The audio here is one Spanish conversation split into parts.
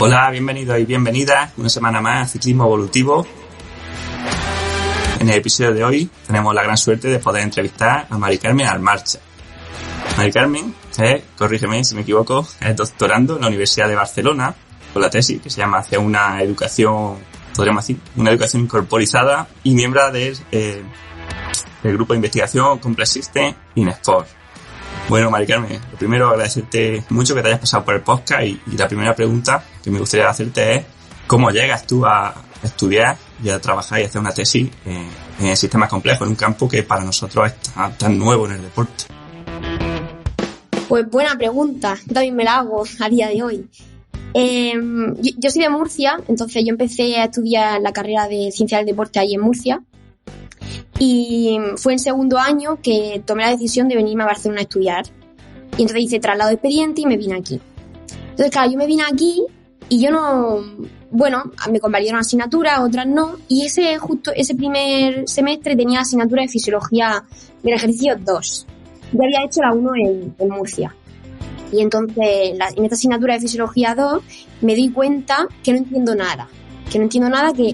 Hola, bienvenidos y bienvenidas una semana más a Ciclismo Evolutivo. En el episodio de hoy tenemos la gran suerte de poder entrevistar a Mari Carmen Almarcha. Mari Carmen corrígeme si me equivoco, es doctorando en la Universidad de Barcelona con la tesis que se llama Hacia una educación, podríamos decir, una educación incorporizada, y miembro del grupo de investigación Complex System in Sport. Bueno, Mari Carmen, lo primero, agradecerte mucho que te hayas pasado por el podcast y la primera pregunta que me gustaría hacerte es ¿cómo llegas tú a estudiar y a trabajar y hacer una tesis en sistemas complejos, en un campo que para nosotros es tan nuevo en el deporte? Pues buena pregunta, yo también me la hago a día de hoy. Yo soy de Murcia, entonces yo empecé a estudiar la carrera de Ciencia del Deporte ahí en Murcia. Y fue en segundo año que tomé la decisión de venirme a Barcelona a estudiar. Y entonces hice traslado de expediente y me vine aquí. Entonces, claro, yo me vine aquí y yo no... Bueno, me convalidaron asignaturas, otras no. Y justo ese primer semestre tenía asignatura de Fisiología del Ejercicio 2. Yo había hecho la 1 en Murcia. Y entonces, en esta asignatura de Fisiología 2, me di cuenta que no entiendo nada. Que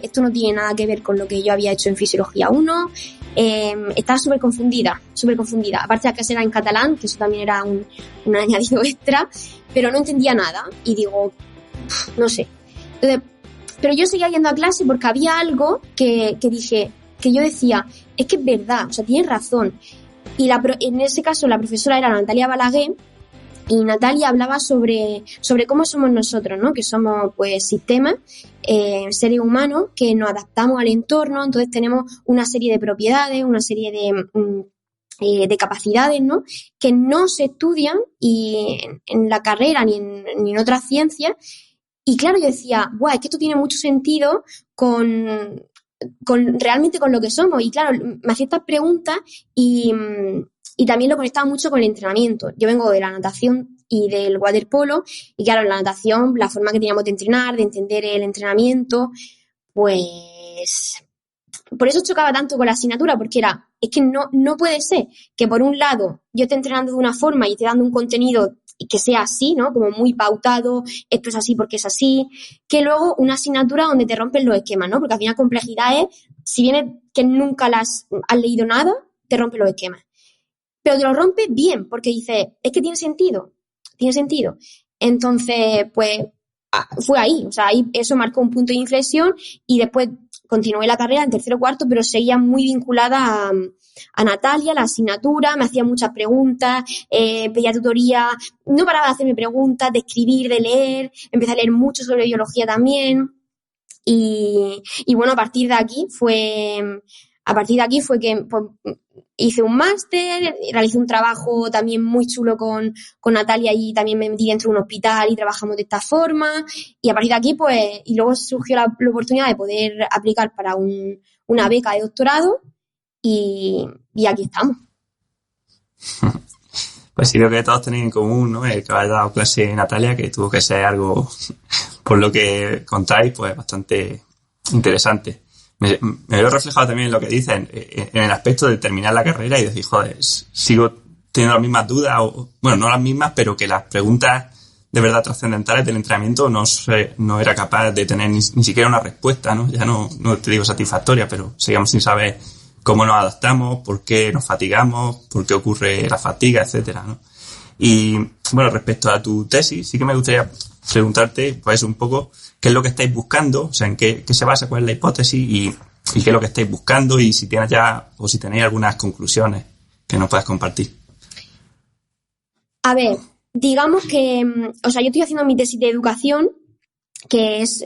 esto no tiene nada que ver con lo que yo había hecho en Fisiología 1. Estaba súper confundida. Aparte de que era en catalán, que eso también era un añadido extra, pero no entendía nada. Y digo, no sé. Entonces, pero yo seguía yendo a clase porque había algo que yo decía, es que es verdad, o sea, tienes razón. Y en ese caso la profesora era Natalia Balaguer. Y Natalia hablaba sobre cómo somos nosotros, ¿no? Que somos, pues, sistemas, seres humanos que nos adaptamos al entorno. Entonces tenemos una serie de propiedades, una serie de capacidades, ¿no? Que no se estudian en la carrera ni en otras ciencias. Y claro, yo decía, guau, es que esto tiene mucho sentido realmente con lo que somos. Y claro, me hacía estas preguntas y también lo conectaba mucho con el entrenamiento. Yo vengo de la natación y del waterpolo, y claro, en la natación, la forma que teníamos de entrenar, de entender el entrenamiento, pues por eso chocaba tanto con la asignatura, porque es que no puede ser que por un lado yo esté entrenando de una forma y esté dando un contenido que sea así, ¿no? Como muy pautado, esto es así porque es así, que luego una asignatura donde te rompen los esquemas, ¿no? Porque al final complejidad es, si bien es que nunca has leído nada, te rompe los esquemas. Pero te lo rompe bien, porque dices, es que tiene sentido. Entonces, pues, fue ahí, o sea, ahí eso marcó un punto de inflexión y después continué la carrera en tercero o cuarto, pero seguía muy vinculada a Natalia, la asignatura, me hacía muchas preguntas, pedía tutoría, no paraba de hacerme preguntas, de escribir, de leer, empecé a leer mucho sobre biología también y bueno, a partir de aquí fue que pues, hice un máster, realicé un trabajo también muy chulo con Natalia y también me metí dentro de un hospital y trabajamos de esta forma. Y a partir de aquí, pues, y luego surgió la oportunidad de poder aplicar para una beca de doctorado y aquí estamos. Pues sí, creo que todos tenéis en común, ¿no? El que habéis dado clase Natalia, que tuvo que ser algo, por lo que contáis, pues bastante interesante. Me veo reflejado también en lo que dicen, en el aspecto de terminar la carrera y decir, joder, sigo teniendo las mismas dudas, bueno, no las mismas, pero que las preguntas de verdad trascendentales del entrenamiento no era capaz de tener ni siquiera una respuesta, ¿no? Ya no te digo satisfactoria, pero seguimos sin saber cómo nos adaptamos, por qué nos fatigamos, por qué ocurre la fatiga, etcétera, ¿no? Y, bueno, respecto a tu tesis, sí que me gustaría preguntarte, pues, un poco qué es lo que estáis buscando, o sea, en qué se basa, cuál es la hipótesis y qué es lo que estáis buscando y si tienes ya, o si tenéis algunas conclusiones que nos puedas compartir. A ver, digamos que, o sea, yo estoy haciendo mi tesis de educación, que es,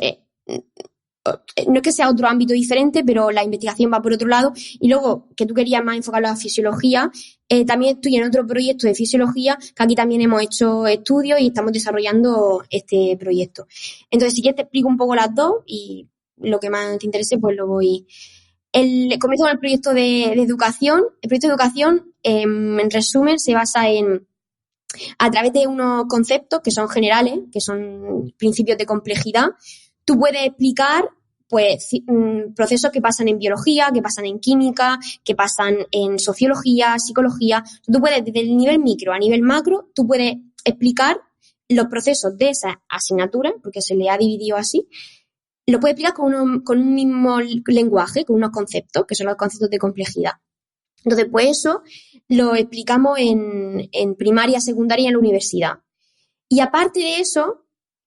no es que sea otro ámbito diferente, pero la investigación va por otro lado. Y luego, que tú querías más enfocarlo a fisiología, también estoy en otro proyecto de fisiología, que aquí también hemos hecho estudios y estamos desarrollando este proyecto. Entonces, si quieres te explico un poco las dos y lo que más te interese, pues lo voy. Comienzo con el proyecto de educación. El proyecto de educación, en resumen, se basa a través de unos conceptos que son generales, que son principios de complejidad. Tú puedes explicar, pues, procesos que pasan en biología, que pasan en química, que pasan en sociología, psicología. Tú puedes, desde el nivel micro a nivel macro, tú puedes explicar los procesos de esa asignatura, porque se le ha dividido así, lo puede explicar con un mismo lenguaje, con unos conceptos, que son los conceptos de complejidad. Entonces, pues eso lo explicamos en primaria, secundaria y en la universidad. Y aparte de eso,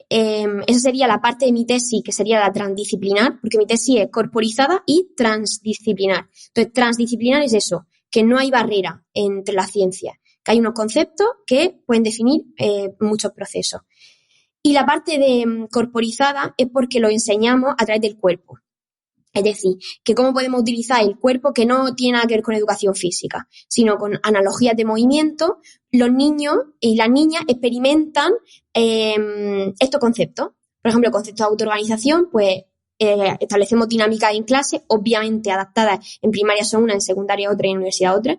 esa sería la parte de mi tesis, que sería la transdisciplinar, porque mi tesis es corporizada y transdisciplinar. Entonces, transdisciplinar es eso, que no hay barrera entre las ciencias, que hay unos conceptos que pueden definir muchos procesos. Y la parte de corporizada es porque lo enseñamos a través del cuerpo. Es decir, que cómo podemos utilizar el cuerpo, que no tiene nada que ver con educación física, sino con analogías de movimiento. Los niños y las niñas experimentan estos conceptos. Por ejemplo, el concepto de autoorganización, pues establecemos dinámicas en clase, obviamente adaptadas en primaria son una, en secundaria otra y en universidad otra,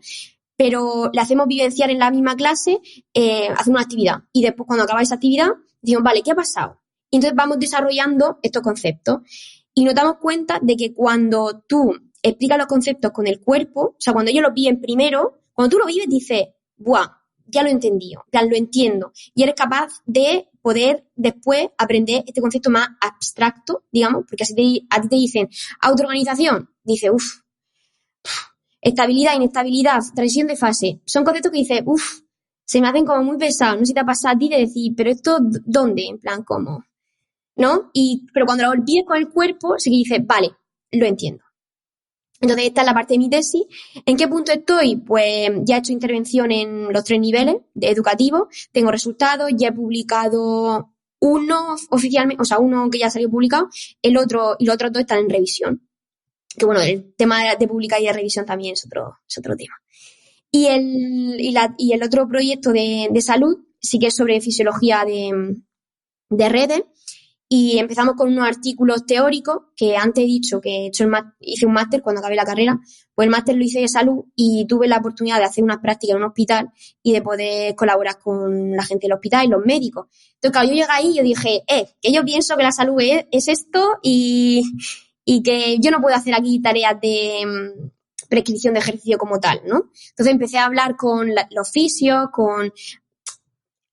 pero le hacemos vivenciar en la misma clase, hacemos una actividad y después cuando acaba esa actividad decimos, vale, ¿qué ha pasado? Y entonces vamos desarrollando estos conceptos. Y nos damos cuenta de que cuando tú explicas los conceptos con el cuerpo, o sea, cuando ellos lo viven primero, cuando tú lo vives dices, ¡buah! Ya lo he entendido, ya lo entiendo. Y eres capaz de poder después aprender este concepto más abstracto, digamos, porque así a ti te dicen autoorganización, dices, estabilidad, inestabilidad, transición de fase. Son conceptos que dices, se me hacen como muy pesados. No sé si te ha pasado a ti de decir, pero esto, ¿dónde? En plan, ¿cómo? ¿No? Pero cuando lo olvides con el cuerpo, sí que dices, vale, lo entiendo. Entonces, esta es la parte de mi tesis. ¿En qué punto estoy? Pues ya he hecho intervención en los 3 niveles educativos, tengo resultados, ya he publicado uno oficialmente, o sea, uno que ya salió publicado, y los otros 2 están en revisión. Que bueno, el tema de publicar y de revisión también es otro tema. Y el otro proyecto de salud sí que es sobre fisiología de redes. Y empezamos con unos artículos teóricos que antes he dicho que hice un máster cuando acabé la carrera. Pues el máster lo hice de salud y tuve la oportunidad de hacer unas prácticas en un hospital y de poder colaborar con la gente del hospital y los médicos. Entonces, cuando yo llegué ahí, yo dije, que yo pienso que la salud es esto y que yo no puedo hacer aquí tareas de prescripción de ejercicio como tal, ¿no? Entonces empecé a hablar con los fisios, con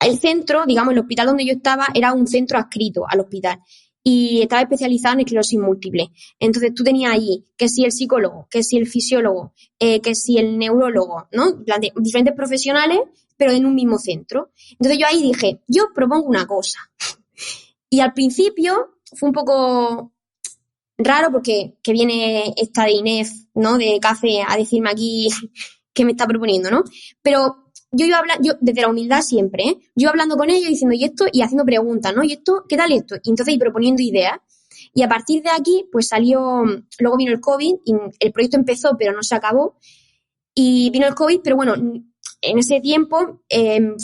el centro, digamos, el hospital donde yo estaba era un centro adscrito al hospital y estaba especializado en esclerosis múltiple. Entonces tú tenías ahí que si el psicólogo, que si el fisiólogo, que si el neurólogo, ¿no? Diferentes profesionales, pero en un mismo centro. Entonces yo ahí dije, yo propongo una cosa. Y al principio fue un poco raro porque que viene esta de Inés, ¿no? De Café a decirme aquí qué me está proponiendo, ¿no? Pero yo iba a hablar, yo desde la humildad siempre, yo hablando con ellos, diciendo y esto, y haciendo preguntas, ¿no? Y esto, ¿qué tal esto? Y entonces, y proponiendo ideas. Y a partir de aquí, pues luego vino el COVID, y el proyecto empezó, pero no se acabó. Y vino el COVID, pero bueno, en ese tiempo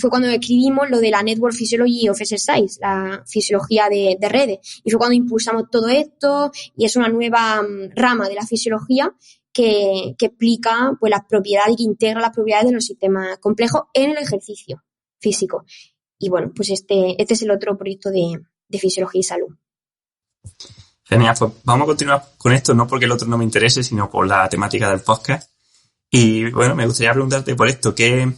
fue cuando escribimos lo de la Network Physiology of Exercise, la fisiología de redes. Y fue cuando impulsamos todo esto, y es una nueva rama de la fisiología que explica pues las propiedades y que integra las propiedades de los sistemas complejos en el ejercicio físico. Y bueno, pues este es el otro proyecto de fisiología y salud. Genial, pues vamos a continuar con esto, no porque el otro no me interese, sino por la temática del podcast. Y bueno, me gustaría preguntarte por esto, ¿qué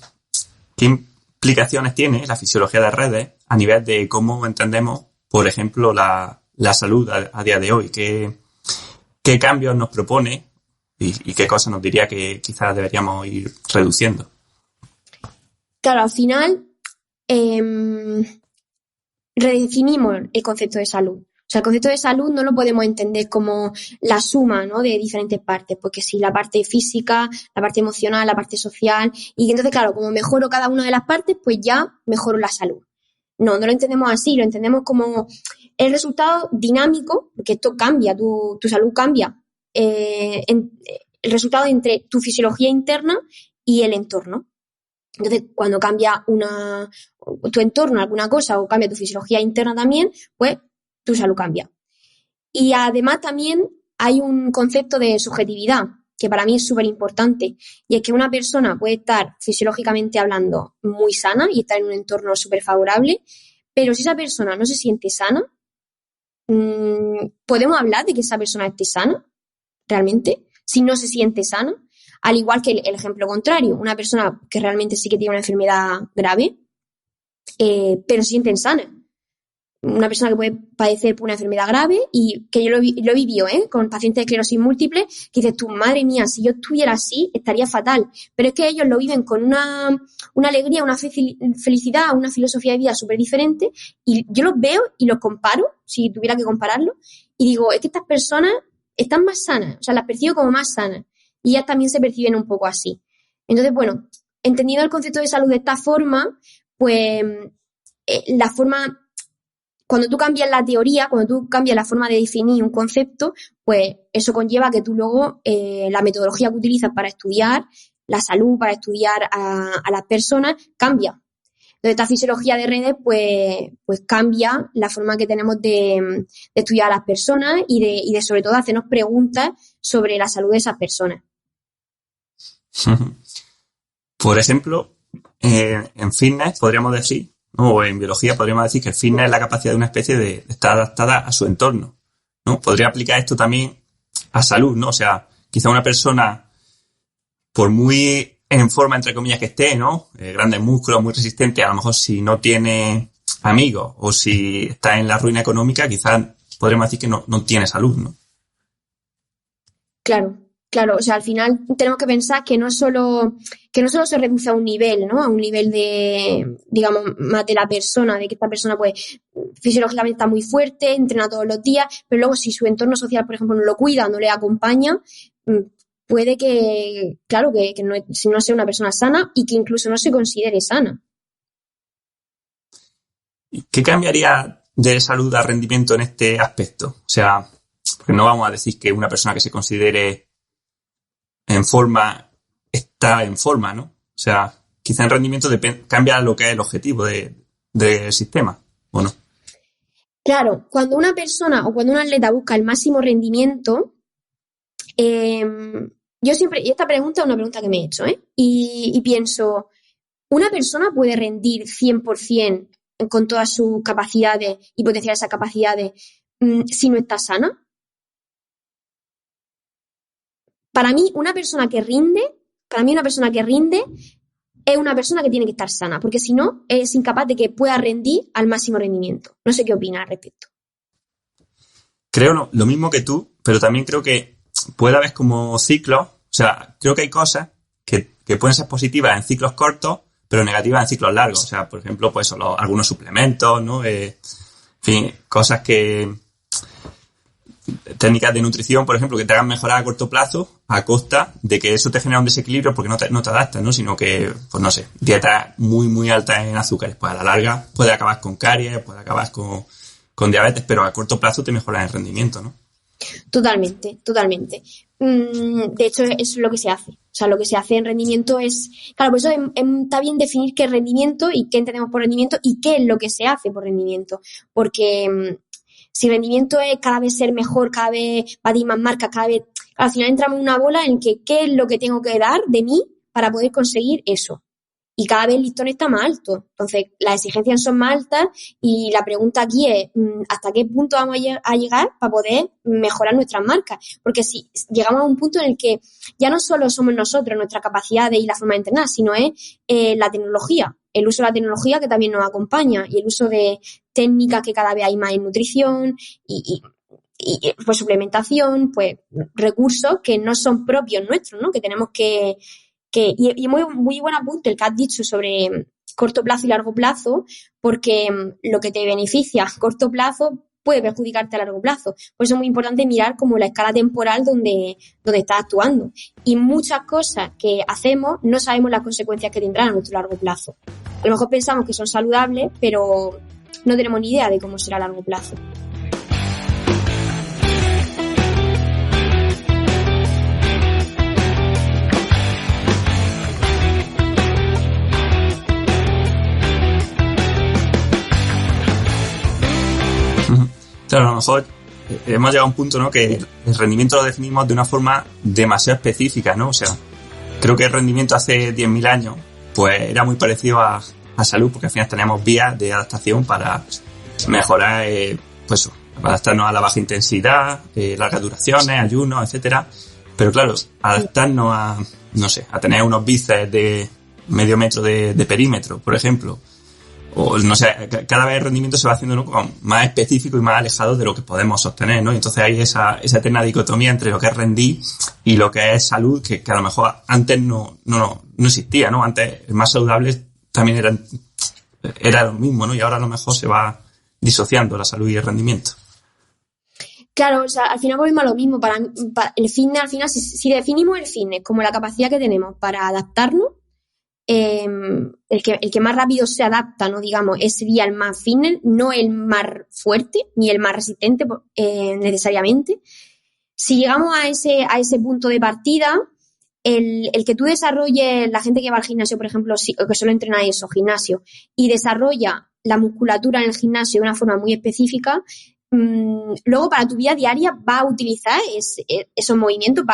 implicaciones tiene la fisiología de redes a nivel de cómo entendemos, por ejemplo, la salud a día de hoy? ¿Qué cambios nos propone? ¿Y qué cosas nos diría que quizás deberíamos ir reduciendo? Claro, al final redefinimos el concepto de salud. O sea, el concepto de salud no lo podemos entender como la suma, ¿no? De diferentes partes, porque si la parte física, la parte emocional, la parte social, y entonces, claro, como mejoro cada una de las partes, pues ya mejoro la salud. No lo entendemos así, lo entendemos como el resultado dinámico, porque esto cambia, tu salud cambia. El resultado entre tu fisiología interna y el entorno. Entonces, cuando cambia tu entorno, alguna cosa, o cambia tu fisiología interna también, pues tu salud cambia. Y además también hay un concepto de subjetividad, que para mí es súper importante, y es que una persona puede estar fisiológicamente hablando muy sana y estar en un entorno súper favorable, pero si esa persona no se siente sana, ¿podemos hablar de que esa persona esté sana? Realmente, si no se siente sana, al igual que el ejemplo contrario, una persona que realmente sí que tiene una enfermedad grave, pero se sienten sanas. Una persona que puede padecer por una enfermedad grave y que yo lo he vivido, con pacientes de esclerosis múltiple, que dices tú, madre mía, si yo estuviera así, estaría fatal. Pero es que ellos lo viven con una alegría, una felicidad, una filosofía de vida súper diferente, y yo los veo y los comparo, si tuviera que compararlo, y digo, es que estas personas están más sanas, o sea, las percibo como más sanas, y ellas también se perciben un poco así. Entonces, bueno, entendiendo el concepto de salud de esta forma, pues la forma... Cuando tú cambias la teoría, cuando tú cambias la forma de definir un concepto, pues eso conlleva que tú luego la metodología que utilizas para estudiar la salud, para estudiar a las personas, cambia. Entonces, esta fisiología de redes, pues cambia la forma que tenemos de estudiar a las personas y de sobre todo hacernos preguntas sobre la salud de esas personas. Por ejemplo, en fitness podríamos decir, o en biología podríamos decir que el fitness es la capacidad de una especie de estar adaptada a su entorno, ¿no? Podría aplicar esto también a salud, ¿no? O sea, quizá una persona, por muy en forma, entre comillas, que esté, ¿no? Grandes músculos, muy resistente, a lo mejor si no tiene amigos o si está en la ruina económica, quizás podríamos decir que no tiene salud, ¿no? Claro, o sea, al final tenemos que pensar que no solo se reduce a un nivel, ¿no? A un nivel de, digamos, más de la persona, de que esta persona, pues, fisiológicamente está muy fuerte, entrena todos los días, pero luego si su entorno social, por ejemplo, no lo cuida, no le acompaña, puede que, claro, que no sea una persona sana y que incluso no se considere sana. ¿Qué cambiaría de salud a rendimiento en este aspecto? O sea, porque no vamos a decir que una persona que se considere en forma está en forma, ¿no? O sea, quizá en rendimiento cambia lo que es el objetivo del sistema, ¿o no? Claro, cuando una persona o cuando un atleta busca el máximo rendimiento, yo siempre, y esta pregunta es una pregunta que me he hecho, y pienso, ¿una persona puede rendir 100% con todas sus capacidades y potenciar esas capacidades si no está sana? Para mí, una persona que rinde es una persona que tiene que estar sana, porque si no, es incapaz de que pueda rendir al máximo rendimiento. No sé qué opinas al respecto. Creo lo mismo que tú, pero también creo que puede haber como ciclos. O sea, creo que hay cosas que pueden ser positivas en ciclos cortos, pero negativas en ciclos largos. O sea, por ejemplo, pues algunos suplementos, ¿no? En fin, cosas que... Técnicas de nutrición, por ejemplo, que te hagan mejorar a corto plazo a costa de que eso te genera un desequilibrio porque no te adaptas, ¿no? Sino que, pues no sé, dietas muy, muy altas en azúcares. Pues a la larga puede acabar con caries, puede acabar con diabetes, pero a corto plazo te mejora el rendimiento, ¿no? Totalmente. De hecho, eso es lo que se hace. O sea, lo que se hace en rendimiento es... Claro, por eso está bien definir qué es rendimiento y qué entendemos por rendimiento y qué es lo que se hace por rendimiento. Porque... si rendimiento es cada vez ser mejor, cada vez batir más marcas, cada vez... Al final entramos en una bola en que qué es lo que tengo que dar de mí para poder conseguir eso. Y cada vez el listón está más alto. Entonces, las exigencias son más altas y la pregunta aquí es ¿hasta qué punto vamos a llegar para poder mejorar nuestras marcas? Porque si llegamos a un punto en el que ya no solo somos nosotros, nuestras capacidades y la forma de entrenar, sino es la tecnología. El uso de la tecnología que también nos acompaña y el uso de técnicas que cada vez hay más en nutrición y pues suplementación, pues recursos que no son propios nuestros, ¿no? Que tenemos y muy, muy buen apunte el que has dicho sobre corto plazo y largo plazo, porque lo que te beneficia a corto plazo puede perjudicarte a largo plazo. Por eso es muy importante mirar como la escala temporal donde estás actuando. Y muchas cosas que hacemos no sabemos las consecuencias que tendrán a nuestro largo plazo. A lo mejor pensamos que son saludables, pero no tenemos ni idea de cómo será a largo plazo. Claro, a lo mejor hemos llegado a un punto, ¿no? Que el rendimiento lo definimos de una forma demasiado específica, ¿no? O sea, creo que el rendimiento hace 10.000 años pues era muy parecido a salud, porque al final teníamos vías de adaptación para mejorar, pues adaptarnos a la baja intensidad, largas duraciones, ayunos, etcétera. Pero claro, adaptarnos a tener unos bíceps de medio metro de perímetro, por ejemplo, o no sé, cada vez el rendimiento se va haciendo, ¿no?, como más específico y más alejado de lo que podemos sostener, ¿no? Y entonces hay esa eterna dicotomía entre lo que es rendir y lo que es salud, que a lo mejor antes no existía, ¿no? Antes el más saludable también era lo mismo, ¿no? Y ahora a lo mejor se va disociando la salud y el rendimiento. Claro, o sea, al final volvemos a lo mismo. Para el fitness, al final, si definimos el fitness como la capacidad que tenemos para adaptarnos, el que más rápido se adapta, ¿no? Digamos, ese sería el más fitness, no el más fuerte ni el más resistente necesariamente. Si llegamos a ese punto de partida, el que tú desarrolles, la gente que va al gimnasio, por ejemplo, que solo entrena eso, gimnasio, y desarrolla la musculatura en el gimnasio de una forma muy específica, luego para tu vida diaria va a utilizar esos movimientos,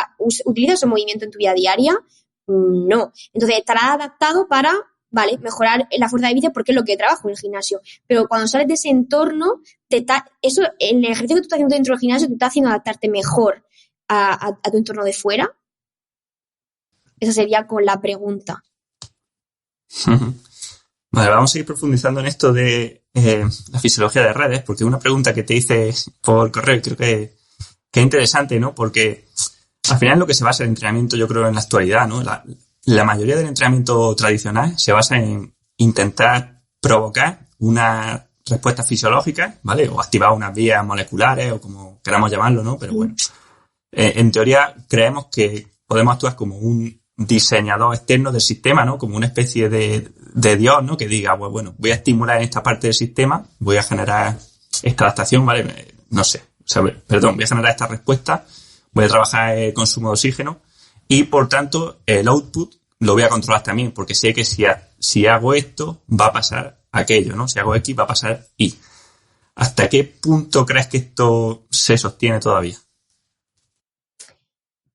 utiliza esos movimientos en tu vida diaria. No. Entonces estará adaptado para, vale, mejorar la fuerza de bíceps porque es lo que trabajo en el gimnasio. Pero cuando sales de ese entorno, el ejercicio que tú estás haciendo dentro del gimnasio te está haciendo adaptarte mejor a tu entorno de fuera. Esa sería con la pregunta. Vale, vamos a ir profundizando en esto de la fisiología de redes, porque una pregunta que te hice por correo y creo que es interesante, ¿no? Porque al final es lo que se basa el entrenamiento, yo creo, en la actualidad, ¿no? La mayoría del entrenamiento tradicional se basa en intentar provocar una respuesta fisiológica, ¿vale? O activar unas vías moleculares o como queramos llamarlo, ¿no? Pero bueno, en teoría creemos que podemos actuar como un diseñador externo del sistema, ¿no? Como una especie de Dios, ¿no? Que diga, pues bueno, voy a estimular en esta parte del sistema, voy a generar esta adaptación, ¿vale? No sé, voy a generar esta respuesta, voy a trabajar el consumo de oxígeno y, por tanto, el output lo voy a controlar también, porque sé que si hago esto, va a pasar aquello, ¿no? Si hago X, va a pasar Y. ¿Hasta qué punto crees que esto se sostiene todavía?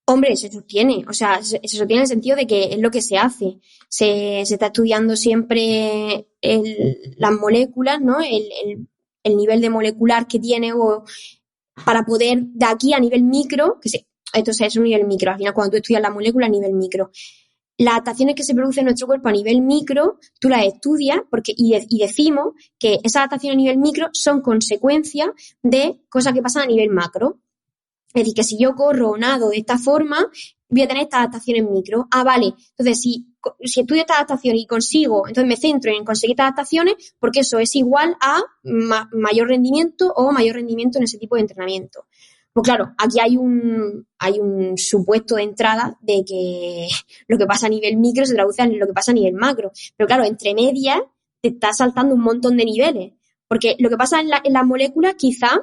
Hombre, se sostiene. O sea, se sostiene en el sentido de que es lo que se hace. Se está estudiando siempre las moléculas, ¿no? El nivel de molecular que tiene para poder, de aquí a nivel micro, esto es un nivel micro, al final cuando tú estudias la molécula a nivel micro, las adaptaciones que se producen en nuestro cuerpo a nivel micro, tú las estudias y decimos que esas adaptaciones a nivel micro son consecuencia de cosas que pasan a nivel macro. Es decir, que si yo corro o nado de esta forma, voy a tener estas adaptaciones micro. Ah, vale. Entonces, si estudio estas adaptaciones y consigo, entonces me centro en conseguir estas adaptaciones porque eso es igual a mayor rendimiento o mayor rendimiento en ese tipo de entrenamiento. Pues claro, aquí hay un supuesto de entrada de que lo que pasa a nivel micro se traduce en lo que pasa a nivel macro. Pero claro, entre medias te está saltando un montón de niveles. Porque lo que pasa en las moléculas quizá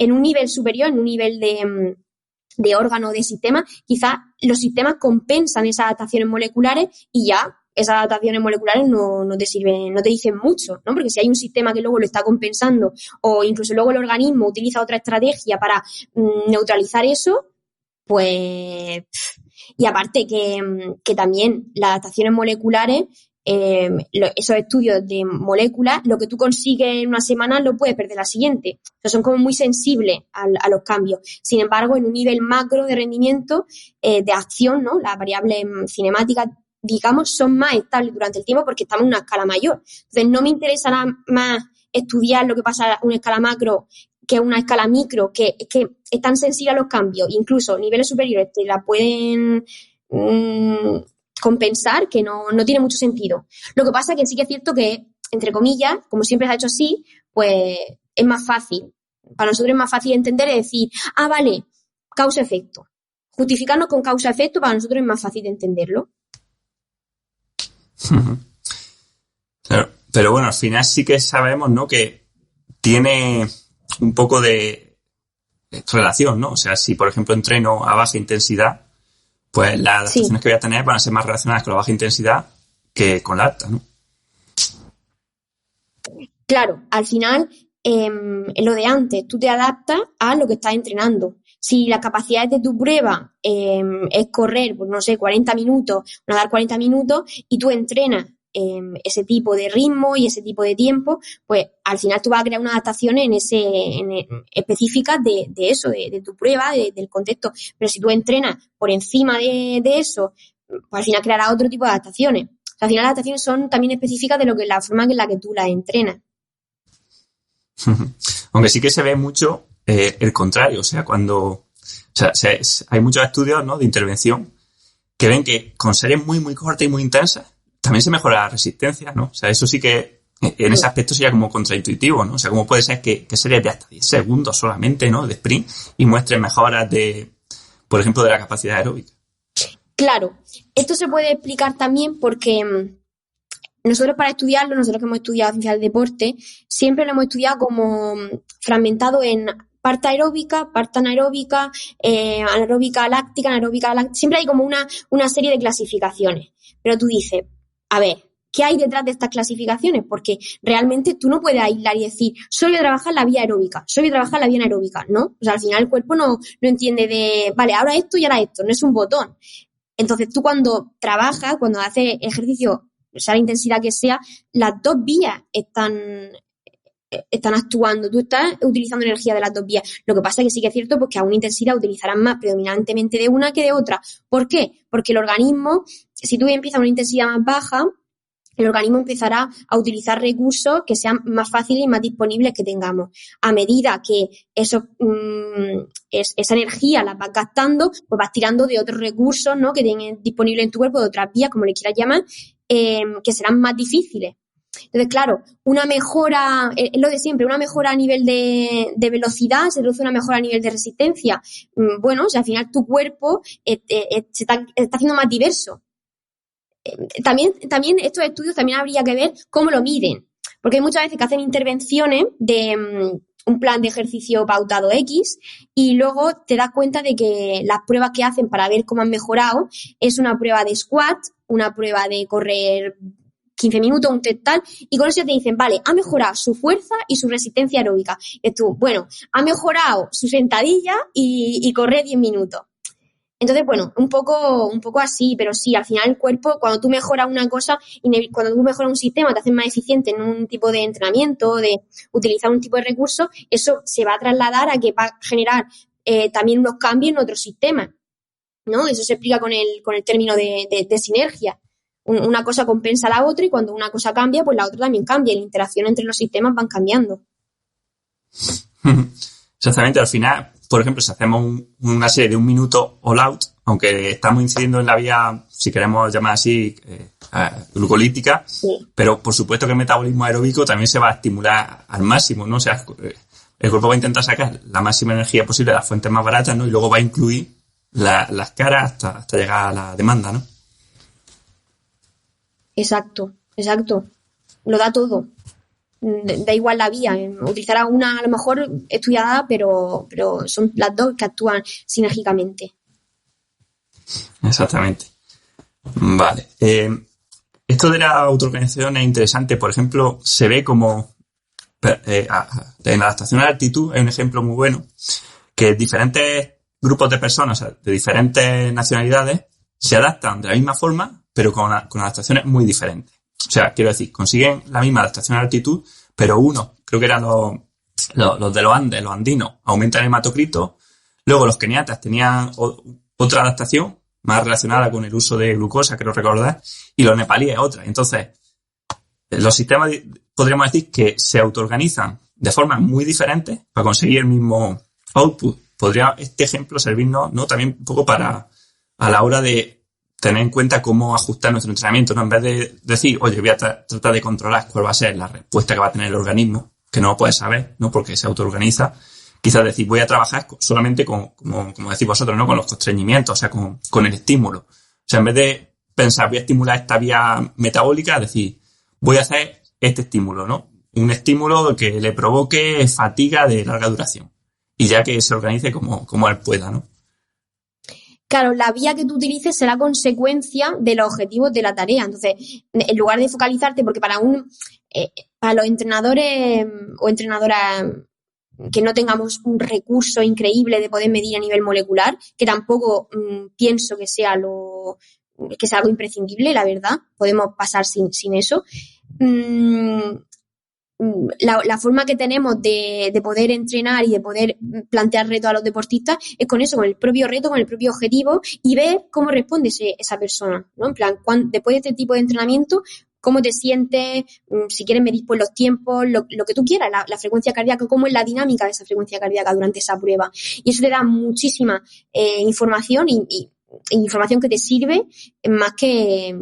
en un nivel superior, en un nivel de órgano, de sistema, quizás los sistemas compensan esas adaptaciones moleculares y ya esas adaptaciones moleculares no te sirven, no te dicen mucho, ¿no? Porque si hay un sistema que luego lo está compensando o incluso luego el organismo utiliza otra estrategia para neutralizar eso, pues... Y aparte que también las adaptaciones moleculares, esos estudios de moléculas, lo que tú consigues en una semana lo puedes perder la siguiente. O sea, son como muy sensibles a los cambios. Sin embargo, en un nivel macro de rendimiento, de acción, ¿no? Las variables cinemáticas, digamos, son más estables durante el tiempo porque estamos en una escala mayor. Entonces, no me interesa nada más estudiar lo que pasa a una escala macro que una escala micro, que es tan sensible a los cambios, incluso niveles superiores te la pueden compensar, que no tiene mucho sentido. Lo que pasa es que sí que es cierto que, entre comillas, como siempre se ha hecho así, pues es más fácil. Para nosotros es más fácil entender y decir, vale, causa-efecto. Justificarnos con causa-efecto para nosotros es más fácil de entenderlo. Claro, pero bueno, al final sí que sabemos, ¿no?, que tiene un poco de relación, ¿no? O sea, si por ejemplo entreno a baja intensidad, pues las adaptaciones que voy a tener van a ser más relacionadas con la baja intensidad que con la alta, ¿no? Claro, al final, lo de antes, tú te adaptas a lo que estás entrenando. Si las capacidades de tu prueba es correr, pues no sé, 40 minutos, nadar 40 minutos, y tú entrenas ese tipo de ritmo y ese tipo de tiempo, pues al final tú vas a crear unas adaptaciones específicas de eso, de tu prueba, del contexto. Pero si tú entrenas por encima de eso, pues al final crearás otro tipo de adaptaciones. sea, al final las adaptaciones son también específicas de lo que la forma en la que tú las entrenas. Aunque sí que se ve mucho el contrario, o sea, hay muchos estudios, ¿no?, de intervención que ven que con series muy, muy cortas y muy intensas también se mejora la resistencia, ¿no? O sea, eso sí que en ese aspecto sería como contraintuitivo, ¿no? O sea, ¿cómo puede ser que series de hasta 10 segundos solamente, ¿no?, de sprint y muestren mejoras por ejemplo, de la capacidad aeróbica? Claro, esto se puede explicar también porque nosotros para estudiarlo, nosotros que hemos estudiado ciencia del deporte, siempre lo hemos estudiado como fragmentado en parte aeróbica, parte anaeróbica, anaeróbica láctica, siempre hay como una serie de clasificaciones. Pero tú dices, a ver, ¿qué hay detrás de estas clasificaciones? Porque realmente tú no puedes aislar y decir, solo voy a trabajar la vía aeróbica, solo voy a trabajar la vía anaeróbica, ¿no? O sea, al final el cuerpo no entiende vale, ahora esto y ahora esto, no es un botón. Entonces tú cuando trabajas, cuando haces ejercicio, sea la intensidad que sea, las dos vías están actuando. Tú estás utilizando energía de las dos vías. Lo que pasa es que sí que es cierto pues, que a una intensidad utilizarás más predominantemente de una que de otra. ¿Por qué? Porque el organismo, si tú empiezas a una intensidad más baja, el organismo empezará a utilizar recursos que sean más fáciles y más disponibles que tengamos. A medida que esa energía la vas gastando, pues vas tirando de otros recursos, ¿no?, que tienen disponibles en tu cuerpo, de otras vías, como le quieras llamar, que serán más difíciles. Entonces, claro, una mejora, es lo de siempre, una mejora a nivel de velocidad, se reduce una mejora a nivel de resistencia. Bueno, o sea, al final tu cuerpo se está haciendo más diverso. También estos estudios también habría que ver cómo lo miden, porque hay muchas veces que hacen intervenciones de un plan de ejercicio pautado X y luego te das cuenta de que las pruebas que hacen para ver cómo han mejorado es una prueba de squat, una prueba de correr 15 minutos, un test tal, y con eso te dicen, vale, ha mejorado su fuerza y su resistencia aeróbica. Y tú, bueno, ha mejorado su sentadilla y corre 10 minutos. Entonces, bueno, un poco así, pero sí, al final el cuerpo, cuando tú mejoras una cosa, cuando tú mejoras un sistema, te haces más eficiente en un tipo de entrenamiento, de utilizar un tipo de recurso, eso se va a trasladar a que va a generar también unos cambios en otros sistemas, ¿no? Eso se explica con el término de sinergia. Una cosa compensa a la otra y cuando una cosa cambia, pues la otra también cambia y la interacción entre los sistemas van cambiando. Exactamente, al final, por ejemplo, si hacemos una serie de 1 minuto all out, aunque estamos incidiendo en la vía, si queremos llamar así, glucolítica, sí, pero por supuesto que el metabolismo aeróbico también se va a estimular al máximo, ¿no? O sea, el cuerpo va a intentar sacar la máxima energía posible de las fuentes más baratas, ¿no? Y luego va a incluir las caras hasta llegar a la demanda, ¿no? Exacto. Lo da todo. Da igual la vía. Utilizará una a lo mejor estudiada, pero son las dos que actúan sinérgicamente. Exactamente. Vale. Esto de la autoorganización es interesante. Por ejemplo, se ve como en la adaptación a la altitud hay un ejemplo muy bueno, que diferentes grupos de personas, o sea, de diferentes nacionalidades, se adaptan de la misma forma, pero con adaptaciones muy diferentes. O sea, quiero decir, consiguen la misma adaptación a la altitud, pero uno, creo que eran los de los Andes, los andinos, aumentan el hematocrito. Luego los keniatas tenían otra adaptación más relacionada con el uso de glucosa, creo recordar, y los nepalíes otra. Entonces, los sistemas podríamos decir que se autoorganizan de formas muy diferentes para conseguir el mismo output. Podría este ejemplo servirnos, ¿no?, también un poco a la hora de tener en cuenta cómo ajustar nuestro entrenamiento, ¿no? En vez de decir, oye, voy a tratar de controlar cuál va a ser la respuesta que va a tener el organismo, que no lo puedes saber, ¿no?, porque se autoorganiza. Quizás decir, voy a trabajar solamente como decís vosotros, ¿no?, con los constreñimientos, o sea, con el estímulo. O sea, en vez de pensar, voy a estimular esta vía metabólica, decir, voy a hacer este estímulo, ¿no? Un estímulo que le provoque fatiga de larga duración. Y ya que se organice como él pueda, ¿no? Claro, la vía que tú utilices será consecuencia de los objetivos de la tarea. Entonces, en lugar de focalizarte, porque para los entrenadores o entrenadoras que no tengamos un recurso increíble de poder medir a nivel molecular, que tampoco pienso que sea algo imprescindible, la verdad, podemos pasar sin eso. la forma que tenemos de poder entrenar y de poder plantear retos a los deportistas es con eso, con el propio reto, con el propio objetivo y ver cómo responde esa persona, ¿no? En plan, después de este tipo de entrenamiento, cómo te sientes, si quieres medir pues los tiempos, lo que tú quieras, la frecuencia cardíaca, cómo es la dinámica de esa frecuencia cardíaca durante esa prueba. Y eso te da muchísima información y información que te sirve más que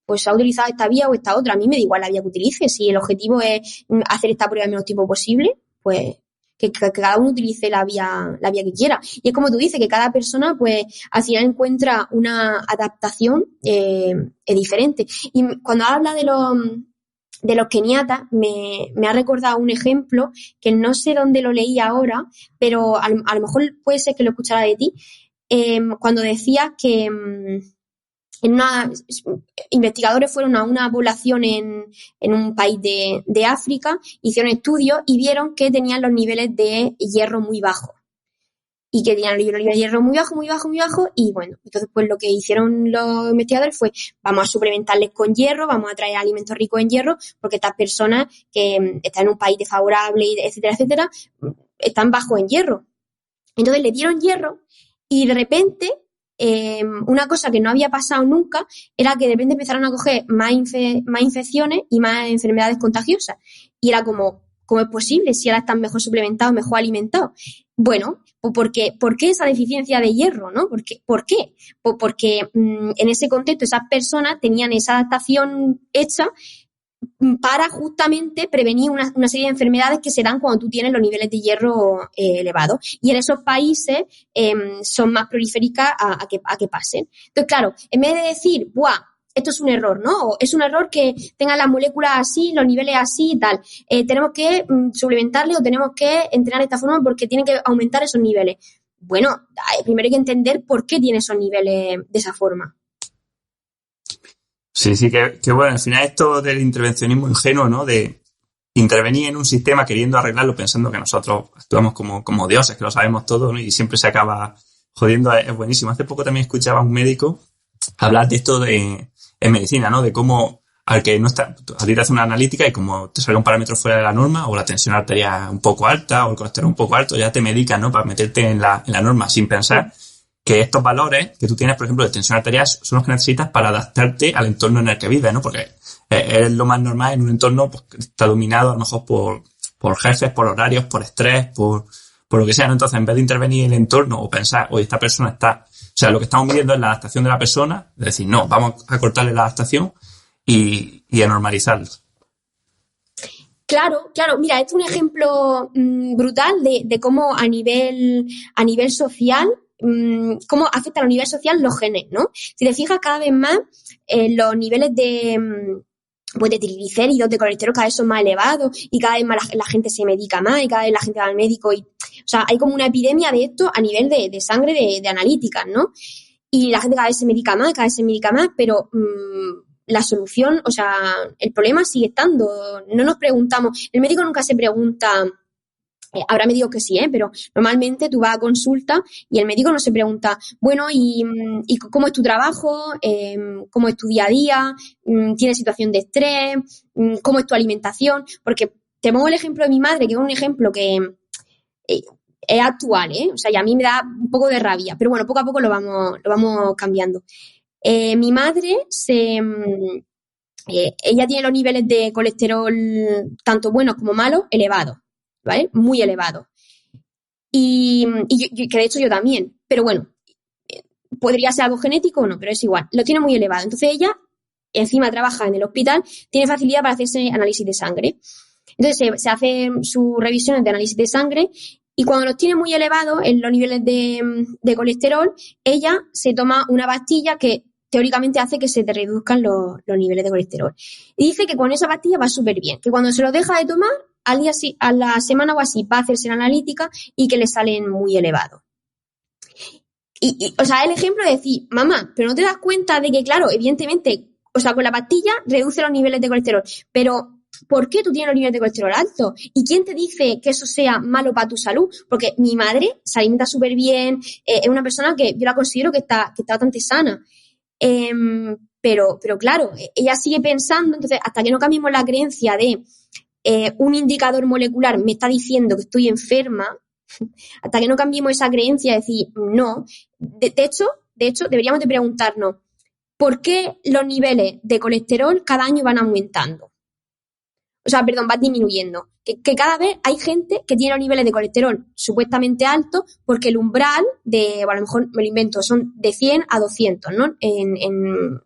pues ha utilizado esta vía o esta otra. A mí me da igual la vía que utilice. Si el objetivo es hacer esta prueba en el menos tiempo posible, pues que cada uno utilice la vía que quiera. Y es como tú dices, que cada persona pues al final encuentra una adaptación diferente. Y cuando habla de los keniatas, me ha recordado un ejemplo que no sé dónde lo leí ahora, pero a lo mejor puede ser que lo escuchara de ti, cuando decía que investigadores fueron a una población en un país de África, hicieron estudios y vieron que tenían los niveles de hierro muy bajos. Y que tenían los niveles de hierro muy bajo, y bueno, entonces pues lo que hicieron los investigadores fue, vamos a suplementarles con hierro, vamos a traer alimentos ricos en hierro, porque estas personas que están en un país desfavorable, etcétera, están bajos en hierro. Entonces le dieron hierro y de repente una cosa que no había pasado nunca era que de repente empezaron a coger más infecciones y más enfermedades contagiosas. Y era como, ¿cómo es posible si ahora están mejor suplementados, mejor alimentados? Bueno, ¿por qué esa deficiencia de hierro, no? ¿Por qué? Porque en ese contexto esas personas tenían esa adaptación hecha para justamente prevenir una serie de enfermedades que se dan cuando tú tienes los niveles de hierro elevados. Y en esos países son más prolíferas a que pasen. Entonces, claro, en vez de decir, ¡buah! Esto es un error, ¿no? O es un error que tengan las moléculas así, los niveles así y tal. Tenemos que suplementarle o tenemos que entrenar de esta forma porque tienen que aumentar esos niveles. Bueno, primero hay que entender por qué tiene esos niveles de esa forma. Sí, que bueno, al final esto del intervencionismo ingenuo, ¿no? De intervenir en un sistema queriendo arreglarlo pensando que nosotros actuamos como dioses, que lo sabemos todo, ¿no? Y siempre se acaba jodiendo, es buenísimo. Hace poco también escuchaba a un médico hablar de esto en medicina, ¿no? De cómo al que no está, a ti te hace una analítica y como te sale un parámetro fuera de la norma o la tensión arterial un poco alta o el colesterol un poco alto, ya te medican, ¿no? Para meterte en la norma sin pensar que estos valores que tú tienes, por ejemplo, de tensión arterial son los que necesitas para adaptarte al entorno en el que vives, ¿no? Porque es lo más normal en un entorno pues, que está dominado a lo mejor por jefes, por horarios, por estrés, por lo que sea, ¿no? Entonces, en vez de intervenir en el entorno o pensar, oye, esta persona está... O sea, lo que estamos midiendo es la adaptación de la persona, es decir, no, vamos a cortarle la adaptación y a normalizarlo. Claro, mira, esto es un ejemplo brutal de cómo a nivel social, cómo afecta a nivel social los genes, ¿no? Si te fijas, cada vez más los niveles de triglicéridos, de colesterol cada vez son más elevados y cada vez más la gente se medica más y cada vez la gente va al médico o sea, hay como una epidemia de esto a nivel de sangre de analíticas, ¿no? Y la gente cada vez se medica más, pero la solución, o sea, el problema sigue estando. No nos preguntamos, el médico nunca se pregunta, habrá médicos que sí, pero normalmente tú vas a consulta y el médico no se pregunta, bueno, ¿y cómo es tu trabajo? ¿Cómo es tu día a día? ¿Tienes situación de estrés? ¿Cómo es tu alimentación? Porque te pongo el ejemplo de mi madre, que es un ejemplo que es actual, o sea, y a mí me da un poco de rabia, pero bueno, poco a poco lo vamos cambiando. Mi madre ella tiene los niveles de colesterol tanto buenos como malos elevados, ¿vale? Muy elevados. Y que de hecho yo también, pero bueno, podría ser algo genético o no, pero es igual, lo tiene muy elevado. Entonces ella, encima trabaja en el hospital, tiene facilidad para hacerse análisis de sangre. Entonces se hace sus revisiones de análisis de sangre y cuando los tiene muy elevados en los niveles de colesterol, ella se toma una pastilla que teóricamente hace que se te reduzcan los niveles de colesterol. Y dice que con esa pastilla va súper bien, que cuando se lo deja de tomar, a la semana o así va a hacerse la analítica y que le salen muy elevados. O sea, el ejemplo de decir, mamá, pero no te das cuenta de que, claro, evidentemente, o sea, con la pastilla reduce los niveles de colesterol, pero ¿por qué tú tienes los niveles de colesterol altos? ¿Y quién te dice que eso sea malo para tu salud? Porque mi madre se alimenta súper bien, es una persona que yo la considero que está bastante sana. Pero claro, ella sigue pensando, entonces, hasta que no cambiemos la creencia de un indicador molecular me está diciendo que estoy enferma, hasta que no cambiemos esa creencia, decir, no. De hecho, deberíamos de preguntarnos, ¿por qué los niveles de colesterol cada año van aumentando? O sea, perdón, van disminuyendo. Que cada vez hay gente que tiene los niveles de colesterol supuestamente altos porque el umbral de, o a lo mejor me lo invento, son de 100 a 200, ¿no? En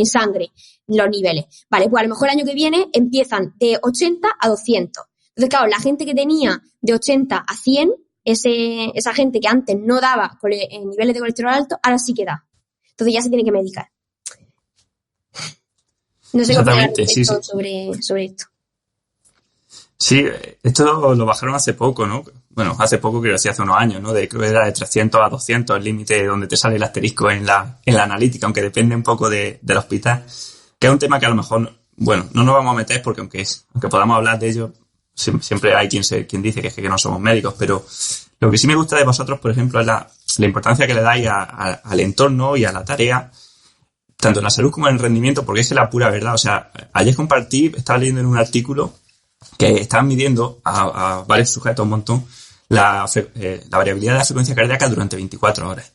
sangre, los niveles. Vale, pues a lo mejor el año que viene empiezan de 80 a 200. Entonces, claro, la gente que tenía de 80 a 100, esa gente que antes no daba niveles de colesterol altos, ahora sí que da. Entonces ya se tiene que medicar. No sé cómo sí. sobre esto. Sí, esto lo bajaron hace poco, ¿no? Bueno, hace poco, creo que sí, hace unos años, ¿no? Creo que era de 300 a 200 el límite donde te sale el asterisco en la analítica, aunque depende un poco del hospital, que es un tema que a lo mejor, bueno, no nos vamos a meter porque aunque podamos hablar de ello, siempre hay quien dice que no somos médicos, pero lo que sí me gusta de vosotros, por ejemplo, es la importancia que le dais al entorno y a la tarea, tanto en la salud como en el rendimiento, porque es la pura verdad. O sea, ayer estaba leyendo en un artículo que estaban midiendo a varios sujetos un montón la variabilidad de la frecuencia cardíaca durante 24 horas.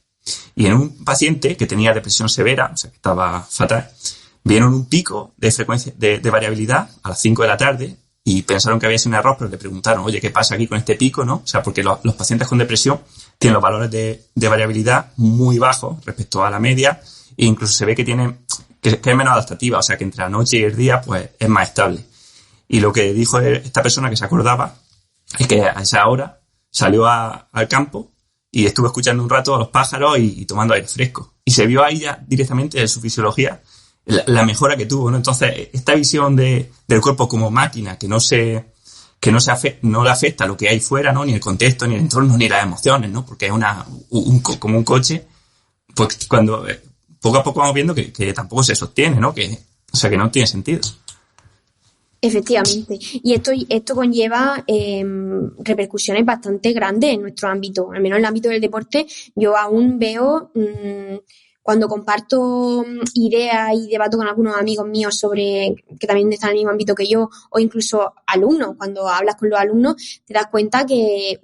Y en un paciente que tenía depresión severa, o sea, que estaba fatal, vieron un pico de frecuencia de variabilidad a las 5 de la tarde y pensaron que había sido un error, pero le preguntaron, oye, ¿qué pasa aquí con este pico, no? O sea, porque los pacientes con depresión tienen los valores de variabilidad muy bajos respecto a la media e incluso se ve que es menos adaptativa, o sea, que entre la noche y el día, pues, es más estable. Y lo que dijo esta persona que se acordaba es que a esa hora salió al campo y estuvo escuchando un rato a los pájaros y tomando aire fresco. Y se vio ahí ya directamente en su fisiología la mejora que tuvo, ¿no? Entonces, esta visión del cuerpo como máquina que no le afecta lo que hay fuera, ¿no? Ni el contexto, ni el entorno, ni las emociones, ¿no? Porque es como un coche, pues cuando poco a poco vamos viendo que tampoco se sostiene, ¿no? O sea, que no tiene sentido. Efectivamente. Y esto conlleva repercusiones bastante grandes en nuestro ámbito. Al menos en el ámbito del deporte, yo aún veo, cuando comparto ideas y debato con algunos amigos míos sobre que también están en el mismo ámbito que yo, o incluso alumnos, cuando hablas con los alumnos, te das cuenta que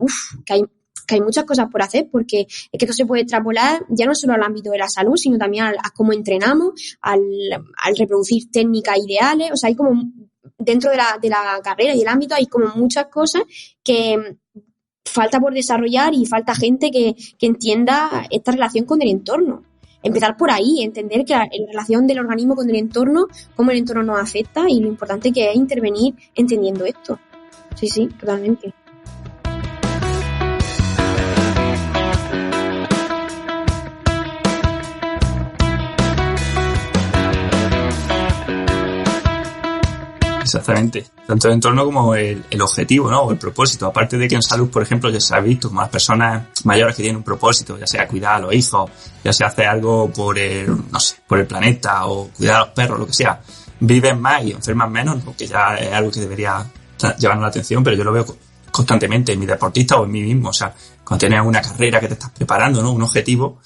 hay muchas cosas por hacer, porque es que esto se puede extrapolar ya no solo al ámbito de la salud, sino también a cómo entrenamos, al reproducir técnicas ideales. O sea, hay como dentro de la carrera y el ámbito hay como muchas cosas que falta por desarrollar y falta gente que entienda esta relación con el entorno. Empezar por ahí, entender que la relación del organismo con el entorno, cómo el entorno nos afecta y lo importante que es intervenir entendiendo esto. Sí, totalmente. Exactamente. Tanto el entorno como el objetivo, ¿no? O el propósito. Aparte de que en salud, por ejemplo, ya se ha visto como las personas mayores que tienen un propósito, ya sea cuidar a los hijos, ya sea hacer algo por el planeta o cuidar a los perros, lo que sea, viven más y enferman menos, ¿no? Que ya es algo que debería llevarnos la atención, pero yo lo veo constantemente en mi deportista o en mí mismo. O sea, cuando tienes una carrera que te estás preparando, ¿no? Un objetivo,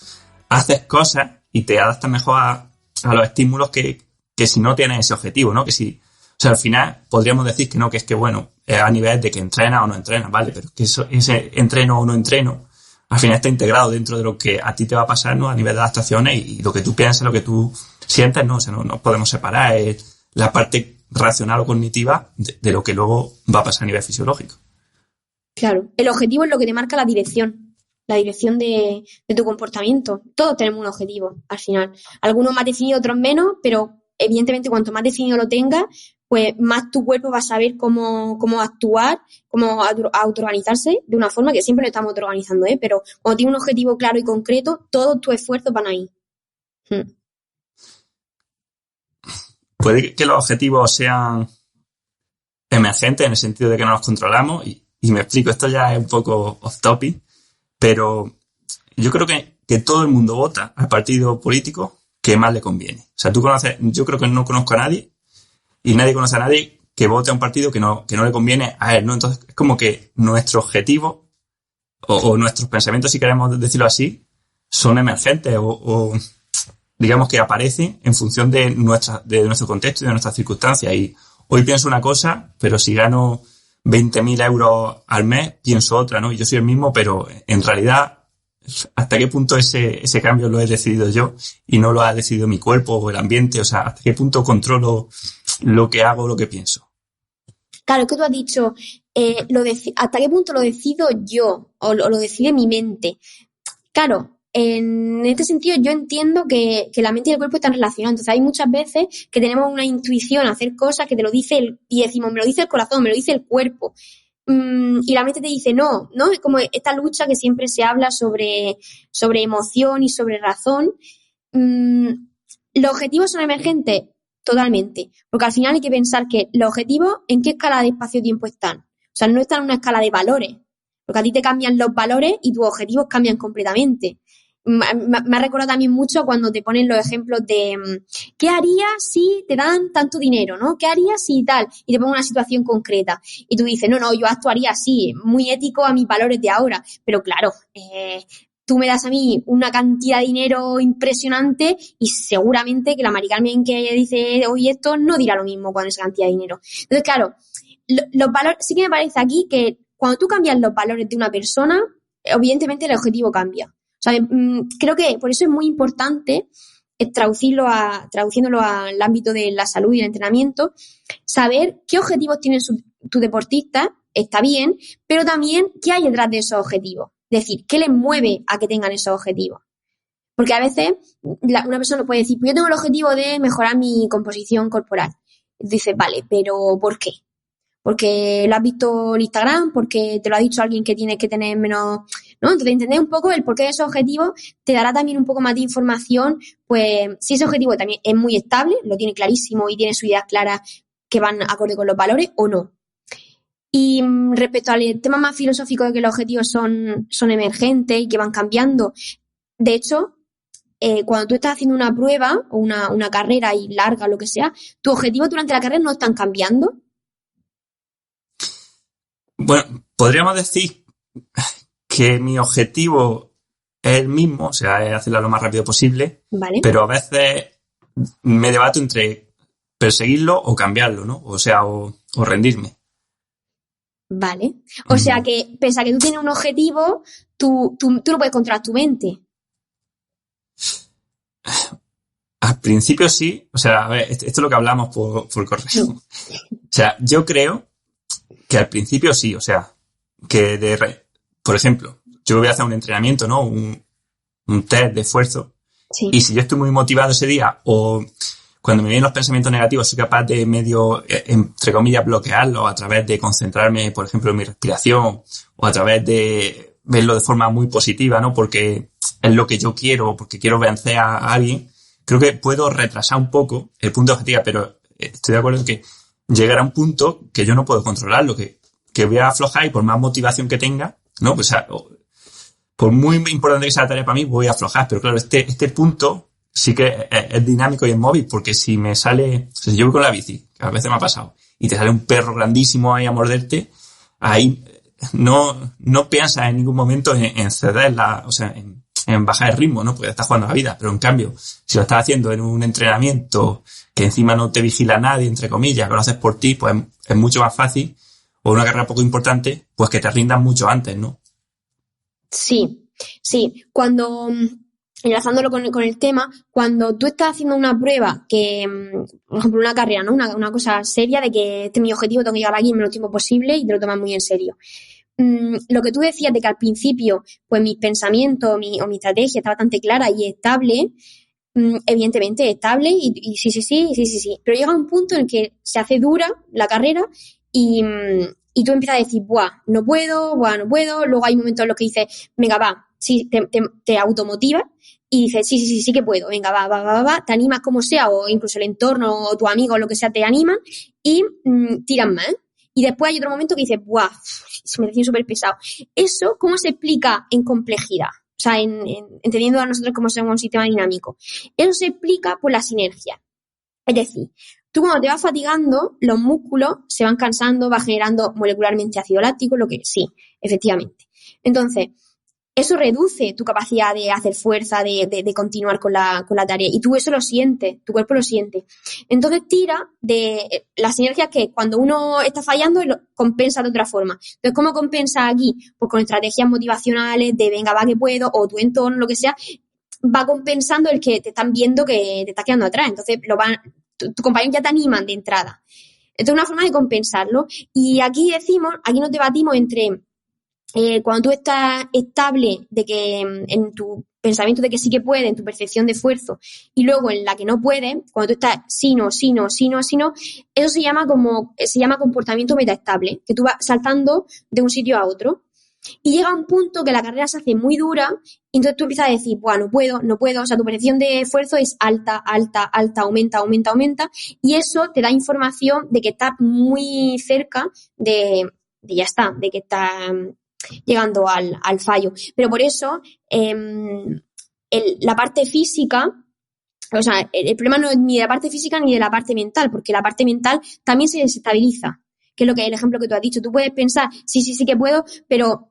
haces cosas y te adaptas mejor a los estímulos que si no tienes ese objetivo, ¿no? O sea, al final podríamos decir que no, que es que bueno, a nivel de que entrena o no entrena, ¿vale? Pero que ese entreno o no entreno, al final está integrado dentro de lo que a ti te va a pasar, ¿no? A nivel de adaptaciones y lo que tú piensas, lo que tú sientes, ¿no? O sea, no podemos separar la parte racional o cognitiva de lo que luego va a pasar a nivel fisiológico. Claro, el objetivo es lo que te marca la dirección de tu comportamiento. Todos tenemos un objetivo, al final. Algunos más definidos, otros menos, pero evidentemente cuanto más definido lo tengas, pues más tu cuerpo va a saber cómo actuar, cómo autoorganizarse de una forma que siempre lo estamos autoorganizando, pero cuando tienes un objetivo claro y concreto, todos tus esfuerzos van ahí. Puede que los objetivos sean emergentes en el sentido de que no los controlamos y me explico, esto ya es un poco off topic, pero yo creo que todo el mundo vota al partido político que más le conviene. O sea, yo creo que no conozco a nadie y nadie conoce a nadie que vote a un partido que no le conviene a él, ¿no? Entonces, es como que nuestro objetivo o nuestros pensamientos, si queremos decirlo así, son emergentes o digamos que aparecen en función de nuestro contexto y de nuestras circunstancias hoy pienso una cosa, pero si gano 20.000 euros al mes, pienso otra, ¿no? Y yo soy el mismo, pero en realidad, ¿hasta qué punto ese cambio lo he decidido yo y no lo ha decidido mi cuerpo o el ambiente? O sea, ¿hasta qué punto controlo lo que hago, lo que pienso? Claro, es que tú has dicho, ¿hasta qué punto lo decido yo o lo decide mi mente? Claro, en este sentido yo entiendo que la mente y el cuerpo están relacionados. Entonces hay muchas veces que tenemos una intuición a hacer cosas que te lo dice y decimos, me lo dice el corazón, me lo dice el cuerpo. Y la mente te dice no, ¿no? Es como esta lucha que siempre se habla sobre emoción y sobre razón. ¿Los objetivos son emergentes? Totalmente. Porque al final hay que pensar que los objetivos, ¿en qué escala de espacio-tiempo están? O sea, no están en una escala de valores. Porque a ti te cambian los valores y tus objetivos cambian completamente. Me ha recordado también mucho cuando te ponen los ejemplos de ¿qué harías si te dan tanto dinero, ¿no? ¿Qué harías si tal? Y te pongo una situación concreta. Y tú dices, no, yo actuaría así, muy ético a mis valores de ahora. Pero claro, tú me das a mí una cantidad de dinero impresionante y seguramente que la Mari Carmen que dice hoy esto no dirá lo mismo con esa cantidad de dinero. Entonces, claro, los valores, sí que me parece aquí que cuando tú cambias los valores de una persona, evidentemente el objetivo cambia. O sea, creo que por eso es muy importante traduciéndolo al ámbito de la salud y el entrenamiento, saber qué objetivos tienen tu deportista, está bien, pero también qué hay detrás de esos objetivos. Es decir, qué les mueve a que tengan esos objetivos. Porque a veces una persona puede decir, pues yo tengo el objetivo de mejorar mi composición corporal. Dices, vale, pero ¿por qué? Porque lo has visto en Instagram, porque te lo ha dicho alguien que tienes que tener menos, ¿no? Entonces, entender un poco el porqué de esos objetivos te dará también un poco más de información, pues si ese objetivo también es muy estable, lo tiene clarísimo y tiene sus ideas claras que van acorde con los valores o no. Y respecto al tema más filosófico de que los objetivos son emergentes y que van cambiando, de hecho, cuando tú estás haciendo una prueba o una carrera y larga o lo que sea, tus objetivos durante la carrera no están cambiando. Bueno, podríamos decir que mi objetivo es el mismo, o sea, es hacerlo lo más rápido posible, ¿Vale? Pero a veces me debato entre perseguirlo o cambiarlo, ¿no? O sea, o rendirme. Vale. O sea que, pese a que tú tienes un objetivo, tú no puedes controlar tu mente. Al principio sí, o sea, a ver, esto es lo que hablamos por correo. O sea, yo creo que al principio sí, o sea, por ejemplo, yo voy a hacer un entrenamiento, ¿no? Un test de esfuerzo. Sí. Y si yo estoy muy motivado ese día o cuando me vienen los pensamientos negativos soy capaz de medio, entre comillas, bloquearlos a través de concentrarme, por ejemplo, en mi respiración o a través de verlo de forma muy positiva, ¿no? Porque es lo que yo quiero, porque quiero vencer a alguien. Creo que puedo retrasar un poco el punto de objetivo, pero estoy de acuerdo en que llegará un punto que yo no puedo controlarlo, que voy a aflojar y por más motivación que tenga, ¿no? Pues, o sea, por muy importante que sea la tarea para mí, voy a aflojar. Pero claro, este punto sí que es dinámico y es móvil, porque si me sale, o sea, si yo voy con la bici, que a veces me ha pasado, y te sale un perro grandísimo ahí a morderte, ahí no piensas en ningún momento en ceder o sea, en bajar el ritmo, ¿no? Porque estás jugando a la vida. Pero en cambio, si lo estás haciendo en un entrenamiento que encima no te vigila nadie, entre comillas, que lo haces por ti, pues es mucho más fácil, o una carrera poco importante, pues que te rindas mucho antes, ¿no? Sí. Cuando, enlazándolo con el tema, cuando tú estás haciendo una prueba que, por ejemplo, una carrera, ¿no? Una cosa seria de que este es mi objetivo, tengo que llegar aquí en el menor tiempo posible y te lo tomas muy en serio. Lo que tú decías de que al principio, pues mis pensamientos o mi estrategia está bastante clara y estable, evidentemente estable y sí. Pero llega un punto en el que se hace dura la carrera y tú empiezas a decir, no puedo. Luego hay momentos en los que dices, venga, va, sí, te automotivas y dices, sí que puedo, venga, va, te animas como sea, o incluso el entorno o tu amigo o lo que sea te animan y tiras más. Y después hay otro momento que dices, se me decía súper pesado. ¿Eso cómo se explica en complejidad? O sea, entendiendo a nosotros cómo somos un sistema dinámico. Eso se explica por la sinergia. Es decir, tú cuando te vas fatigando, los músculos se van cansando, va generando molecularmente ácido láctico, lo que sí, efectivamente. Entonces, eso reduce tu capacidad de hacer fuerza, de continuar con la tarea. Y tú eso lo sientes, tu cuerpo lo siente. Entonces tira de las sinergias que cuando uno está fallando lo compensa de otra forma. Entonces, ¿cómo compensa aquí? Pues con estrategias motivacionales de venga, va que puedo, o tu entorno, lo que sea, va compensando el que te están viendo que te estás quedando atrás. Entonces, tu compañero ya te animan de entrada. Entonces, una forma de compensarlo. Y aquí nos debatimos entre cuando tú estás estable de que en tu pensamiento de que sí que puedes, en tu percepción de esfuerzo, y luego en la que no puedes, cuando tú estás sí, no, eso se llama comportamiento metaestable, que tú vas saltando de un sitio a otro. Y llega un punto que la carrera se hace muy dura, y entonces tú empiezas a decir, bueno, no puedo, o sea, tu percepción de esfuerzo es alta, aumenta, y eso te da información de que estás muy cerca de ya está, de que estás llegando al fallo. Pero por eso, la parte física, o sea, el problema no es ni de la parte física ni de la parte mental, porque la parte mental también se desestabiliza, que es lo que el ejemplo que tú has dicho. Tú puedes pensar, sí que puedo, pero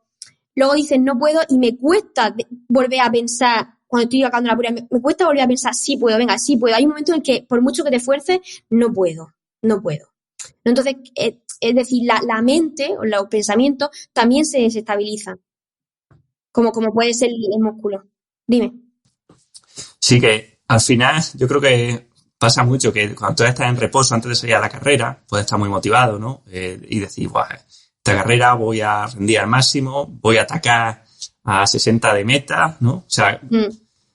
luego dices, no puedo, y me cuesta volver a pensar, cuando estoy acabando la prueba, me cuesta volver a pensar, sí puedo, venga, sí puedo. Hay un momento en el que, por mucho que te esfuerces, no puedo. Entonces, es decir, la mente o los pensamientos también se desestabilizan, como puede ser el músculo. Dime. Sí, que al final yo creo que pasa mucho que cuando tú estás en reposo antes de salir a la carrera, puedes estar muy motivado, ¿no? Y decir, guau, esta carrera voy a rendir al máximo, voy a atacar a 60 de meta, ¿no? O sea,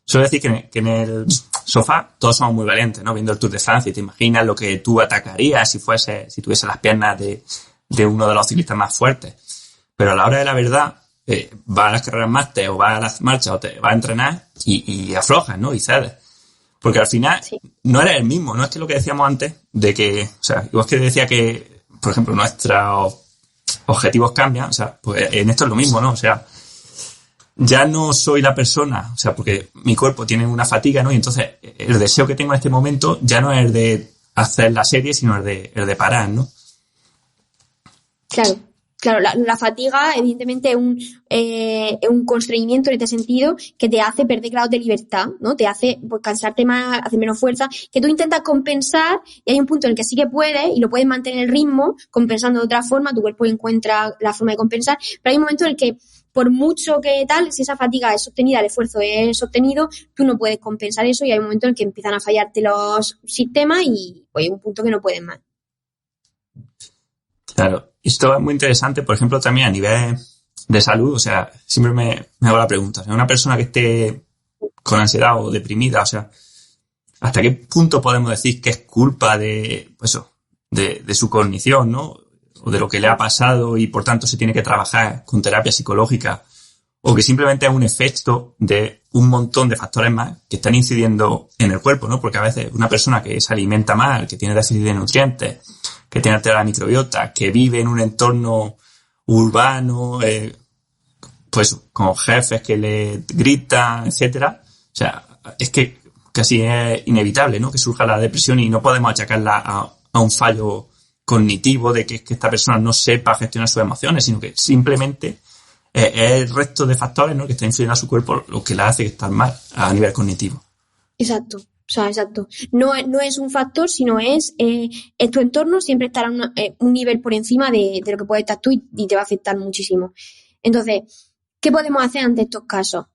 suelo decir que en el sofá todos somos muy valientes, ¿no? Viendo el Tour de Francia y te imaginas lo que tú atacarías si tuviese las piernas de uno de los ciclistas más fuertes. Pero a la hora de la verdad, vas a las carreras máster o vas a las marchas o te vas a entrenar y aflojas, ¿no? Y cedes. Porque al final no eres el mismo, no es que lo que decíamos antes de que, o sea, igual que decía que, por ejemplo, nuestros objetivos cambian, o sea, pues en esto es lo mismo, ¿no? O sea, ya no soy la persona, o sea, porque mi cuerpo tiene una fatiga, ¿no? Y entonces el deseo que tengo en este momento ya no es el de hacer la serie, sino el de parar, ¿no? Claro, la fatiga evidentemente es un constreñimiento en este sentido que te hace perder grados de libertad, ¿no? Te hace pues, cansarte más, hacer menos fuerza, que tú intentas compensar y hay un punto en el que sí que puedes y lo puedes mantener el ritmo compensando de otra forma, tu cuerpo encuentra la forma de compensar, pero hay un momento en el que por mucho que tal, si esa fatiga es sostenida, el esfuerzo es sostenido, tú no puedes compensar eso y hay un momento en el que empiezan a fallarte los sistemas y pues, hay un punto que no puedes más. Claro, esto es muy interesante, por ejemplo, también a nivel de salud, o sea, siempre me hago la pregunta, o sea, una persona que esté con ansiedad o deprimida, o sea, ¿hasta qué punto podemos decir que es culpa de, pues eso, de su cognición, ¿no? O de lo que le ha pasado y por tanto se tiene que trabajar con terapia psicológica, o que simplemente es un efecto de un montón de factores más que están incidiendo en el cuerpo, ¿no? Porque a veces una persona que se alimenta mal, que tiene déficit de nutrientes, que tiene alterada la microbiota, que vive en un entorno urbano, pues con jefes que le gritan, etcétera, o sea, es que casi es inevitable, ¿no? Que surja la depresión y no podemos achacarla a un fallo cognitivo de que esta persona no sepa gestionar sus emociones, sino que simplemente es el resto de factores, ¿no? Que está influyendo a su cuerpo lo que la hace estar mal a nivel cognitivo. Exacto. No es un factor, sino es tu entorno siempre estará un nivel por encima de lo que puedes estar tú y te va a afectar muchísimo. Entonces, ¿qué podemos hacer ante estos casos?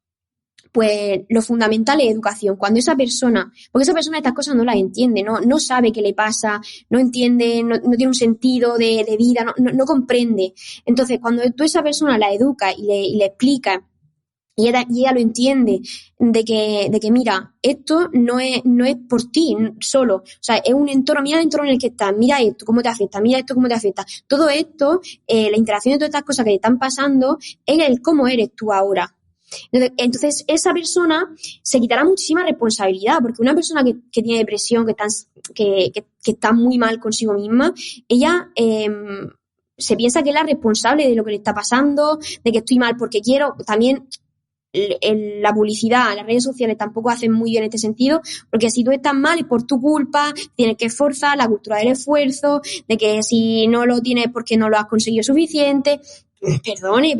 Pues lo fundamental es educación. Cuando porque esa persona estas cosas no las entiende, no sabe qué le pasa, no entiende, no tiene un sentido de vida, no comprende. Entonces, cuando tú a esa persona la educas y le explicas y ella lo entiende de que mira, esto no es por ti solo, o sea, es un entorno, mira el entorno en el que estás, mira esto, cómo te afecta, mira esto, cómo te afecta. Todo esto, la interacción de todas estas cosas que te están pasando es el cómo eres tú ahora. Entonces, esa persona se quitará muchísima responsabilidad, porque una persona que tiene depresión, que está muy mal consigo misma, ella se piensa que es la responsable de lo que le está pasando, de que estoy mal porque quiero. También la publicidad, las redes sociales tampoco hacen muy bien en este sentido, porque si tú estás mal es por tu culpa, tienes que esforzar, la cultura del esfuerzo, de que si no lo tienes porque no lo has conseguido suficiente. Perdone,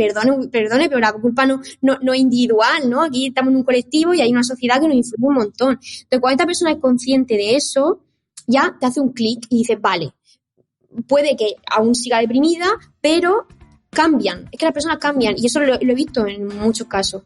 pero la culpa no es individual, ¿no? Aquí estamos en un colectivo y hay una sociedad que nos influye un montón. Entonces, cuando esta persona es consciente de eso, ya te hace un clic y dices, vale, puede que aún siga deprimida, pero cambian. Es que las personas cambian y eso lo he visto en muchos casos.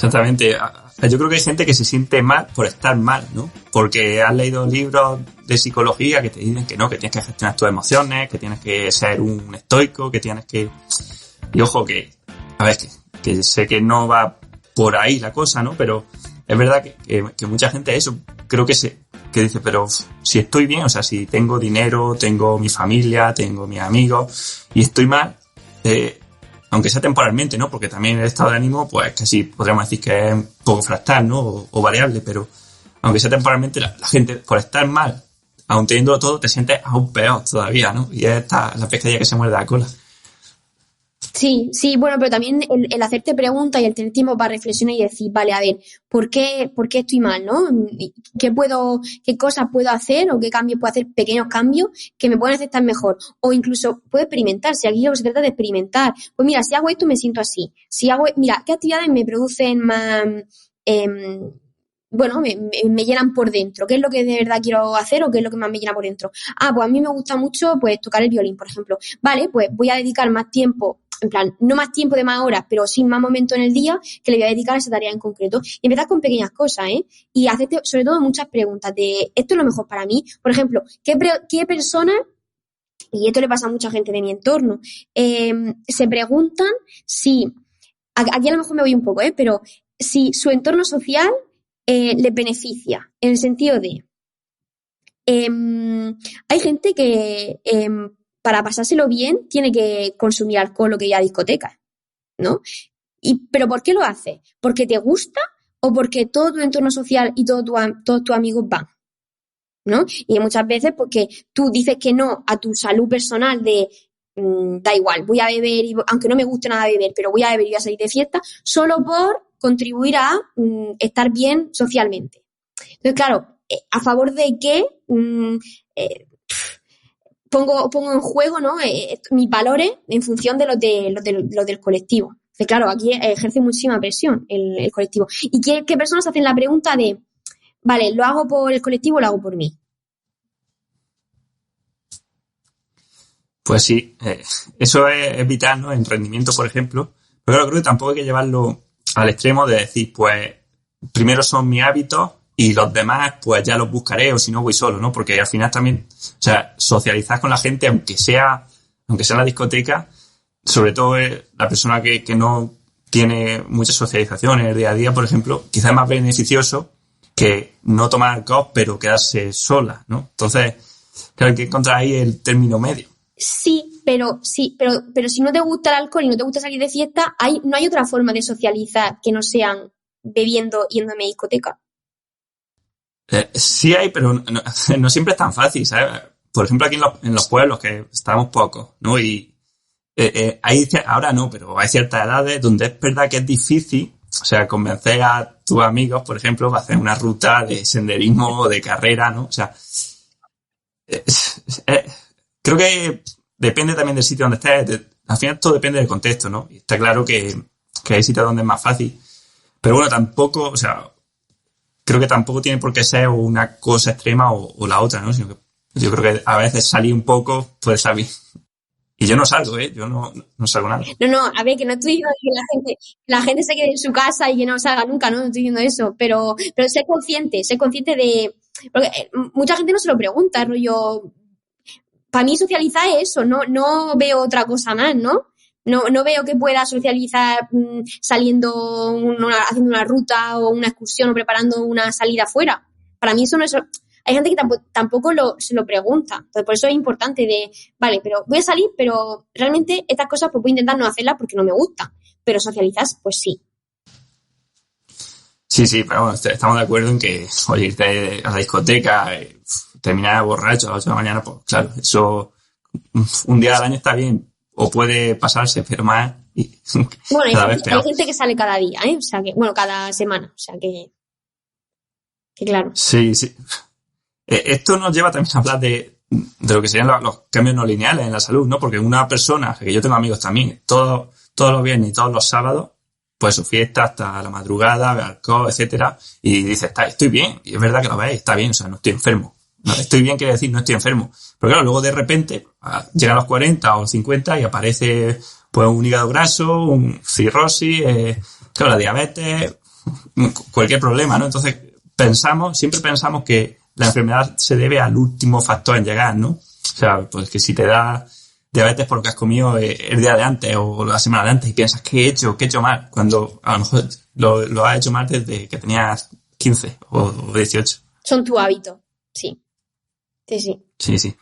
Exactamente. Yo creo que hay gente que se siente mal por estar mal, ¿no? Porque has leído libros de psicología que te dicen que no, que tienes que gestionar tus emociones, que tienes que ser un estoico, que tienes que... Y ojo que, a ver, que sé que no va por ahí la cosa, ¿no? Pero es verdad que mucha gente eso, creo que dice, pero si estoy bien, o sea, si tengo dinero, tengo mi familia, tengo mis amigos y estoy mal, aunque sea temporalmente, ¿no? Porque también el estado de ánimo, pues casi podríamos decir que es un poco fractal, ¿no? O variable, pero aunque sea temporalmente, la gente, por estar mal, aun teniéndolo todo, te sientes aún peor todavía, ¿no? Y es la pescadilla que se muerde la cola. Sí, bueno, pero también el hacerte preguntas y el tener tiempo para reflexionar y decir, vale, a ver, ¿por qué estoy mal, no? ¿Qué cosas puedo hacer o qué cambios puedo hacer, pequeños cambios que me puedan hacer estar mejor? O incluso puedo experimentar, si aquí lo que se trata de experimentar. Pues mira, si hago esto me siento así. Mira, ¿qué actividades me producen más, me llenan por dentro? ¿Qué es lo que de verdad quiero hacer o qué es lo que más me llena por dentro? Pues a mí me gusta mucho, pues, tocar el violín, por ejemplo. Vale, pues voy a dedicar más tiempo, en plan, no más tiempo de más horas, pero sí más momentos en el día que le voy a dedicar a esa tarea en concreto. Y empezar con pequeñas cosas, y hacerte, sobre todo, muchas preguntas de, ¿esto es lo mejor para mí? Por ejemplo, ¿qué persona, y esto le pasa a mucha gente de mi entorno, se preguntan si, aquí a lo mejor me voy un poco, pero si su entorno social les beneficia, en el sentido de, hay gente que para pasárselo bien tiene que consumir alcohol o que ir a discotecas, ¿no? ¿Pero por qué lo hace? ¿Porque te gusta o porque todo tu entorno social y todos tus amigos van? ¿No? Y muchas veces porque tú dices que no a tu salud personal de da igual, voy a beber, aunque no me guste nada beber, pero voy a beber y voy a salir de fiesta, solo por contribuir a estar bien socialmente. Entonces, claro, ¿a favor de qué pongo en juego, ¿no? Mis valores en función de los del colectivo? Entonces, claro, aquí ejerce muchísima presión el colectivo. ¿Y qué personas hacen la pregunta de, vale, ¿lo hago por el colectivo o lo hago por mí? Pues sí, eso es vital, ¿no? En rendimiento, por ejemplo. Pero claro, creo que tampoco hay que llevarlo al extremo de decir, pues, primero son mis hábitos y los demás, pues ya los buscaré o si no voy solo, ¿no? Porque al final también, o sea, socializar con la gente, aunque sea en la discoteca, sobre todo la persona que no tiene mucha socialización en el día a día, por ejemplo, quizás es más beneficioso que no tomar alcohol, pero quedarse sola, ¿no? Entonces, claro, hay que encontrar ahí el término medio. Sí, pero si no te gusta el alcohol y no te gusta salir de fiesta, no hay otra forma de socializar que no sean bebiendo, yendo a mi discoteca. Sí hay, pero no siempre es tan fácil, ¿sabes? Por ejemplo, aquí en los pueblos, que estamos pocos, ¿no? Y ahora no, pero hay ciertas edades donde es verdad que es difícil, o sea, convencer a tus amigos, por ejemplo, para hacer una ruta de senderismo o de carrera, ¿no? O sea, creo que depende también del sitio donde estés. Al final todo depende del contexto, ¿no? Y está claro que hay sitios donde es más fácil. Pero bueno, tampoco, o sea, creo que tampoco tiene por qué ser una cosa extrema o la otra, ¿no? Sino que yo creo que a veces salir un poco puede salir. Y yo no salgo, yo no salgo nada. No, a ver, que no estoy diciendo que la gente se quede en su casa y que no salga nunca, no estoy diciendo eso, pero sé consciente de, porque mucha gente no se lo pregunta, rollo, para mí socializar es eso, no veo otra cosa más, ¿no? No veo que pueda socializar saliendo, haciendo una ruta o una excursión o preparando una salida afuera. Para mí eso no es... Hay gente que tampoco se lo pregunta. Entonces, por eso es importante vale, pero voy a salir, pero realmente estas cosas pues voy a intentar no hacerlas porque no me gustan. Pero socializar, pues sí. Sí, pero bueno, estamos de acuerdo en que, oye, irte a la discoteca, terminar borracho a las 8 de la mañana, pues claro, eso un día al año está bien, o puede pasarse, pero más Y Bueno, cada vez hay peor. gente que sale cada día, ¿eh? O sea que, bueno, cada semana. O sea que claro. Sí, sí. Esto nos lleva también a hablar de lo que serían los cambios no lineales en la salud, ¿no? Porque una persona, que yo tengo amigos también, todos los viernes y todos los sábados, pues su fiesta hasta la madrugada, bebe alcohol, etcétera, y dice, estoy bien, y es verdad que lo veis, está bien, o sea, no estoy enfermo. No, estoy bien quiere decir no estoy enfermo. Pero claro, luego de repente llega a los 40 o 50 y aparece pues un hígado graso, un cirrosis, claro, la diabetes, cualquier problema, ¿no? Entonces siempre pensamos que la enfermedad se debe al último factor en llegar, ¿no? O sea, pues que si te da diabetes por lo que has comido el día de antes o la semana de antes y piensas, ¿qué he hecho mal? Cuando a lo mejor lo has hecho mal desde que tenías 15 o 18. Son tu hábito, sí. Sí. Sí.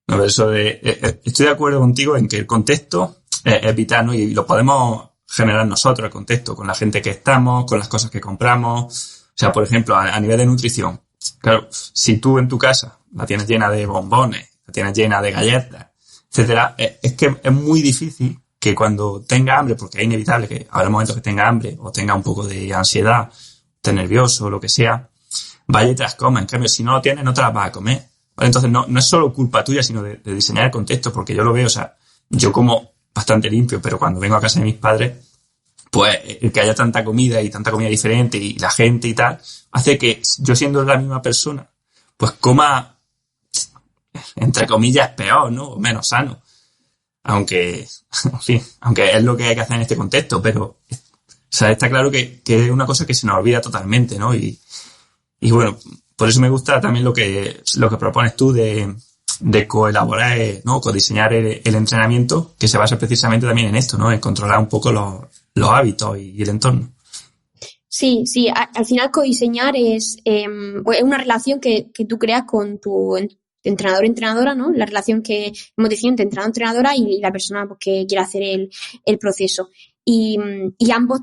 No, pero estoy de acuerdo contigo en que el contexto es vital, ¿no? Y lo podemos generar nosotros, el contexto, con la gente que estamos, con las cosas que compramos. O sea, por ejemplo, a nivel de nutrición. Claro, si tú en tu casa la tienes llena de bombones, la tienes llena de galletas, etcétera, es que es muy difícil que cuando tenga hambre, porque es inevitable que habrá momentos que tenga hambre o tenga un poco de ansiedad, esté nervioso o lo que sea, vaya y te las coma. En cambio, si no lo tienes, no te las vas a comer. Vale, entonces no es solo culpa tuya, sino de diseñar el contexto, porque yo lo veo, o sea, yo como bastante limpio, pero cuando vengo a casa de mis padres, pues el que haya tanta comida y tanta comida diferente y la gente y tal, hace que yo siendo la misma persona, pues coma, entre comillas, peor, ¿no? O menos sano. Aunque, en fin, aunque es lo que hay que hacer en este contexto, pero, o sea, está claro que es una cosa que se nos olvida totalmente, ¿no? Y bueno, por eso me gusta también lo que propones tú de coelaborar, ¿no? Codiseñar el entrenamiento, que se basa precisamente también en esto, ¿no? En controlar un poco los hábitos y el entorno. Sí. Al final codiseñar es una relación que tú creas con tu entrenador-entrenadora, ¿no? La relación que hemos decidido entre entrenador-entrenadora y la persona pues, que quiere hacer el proceso. Y ambos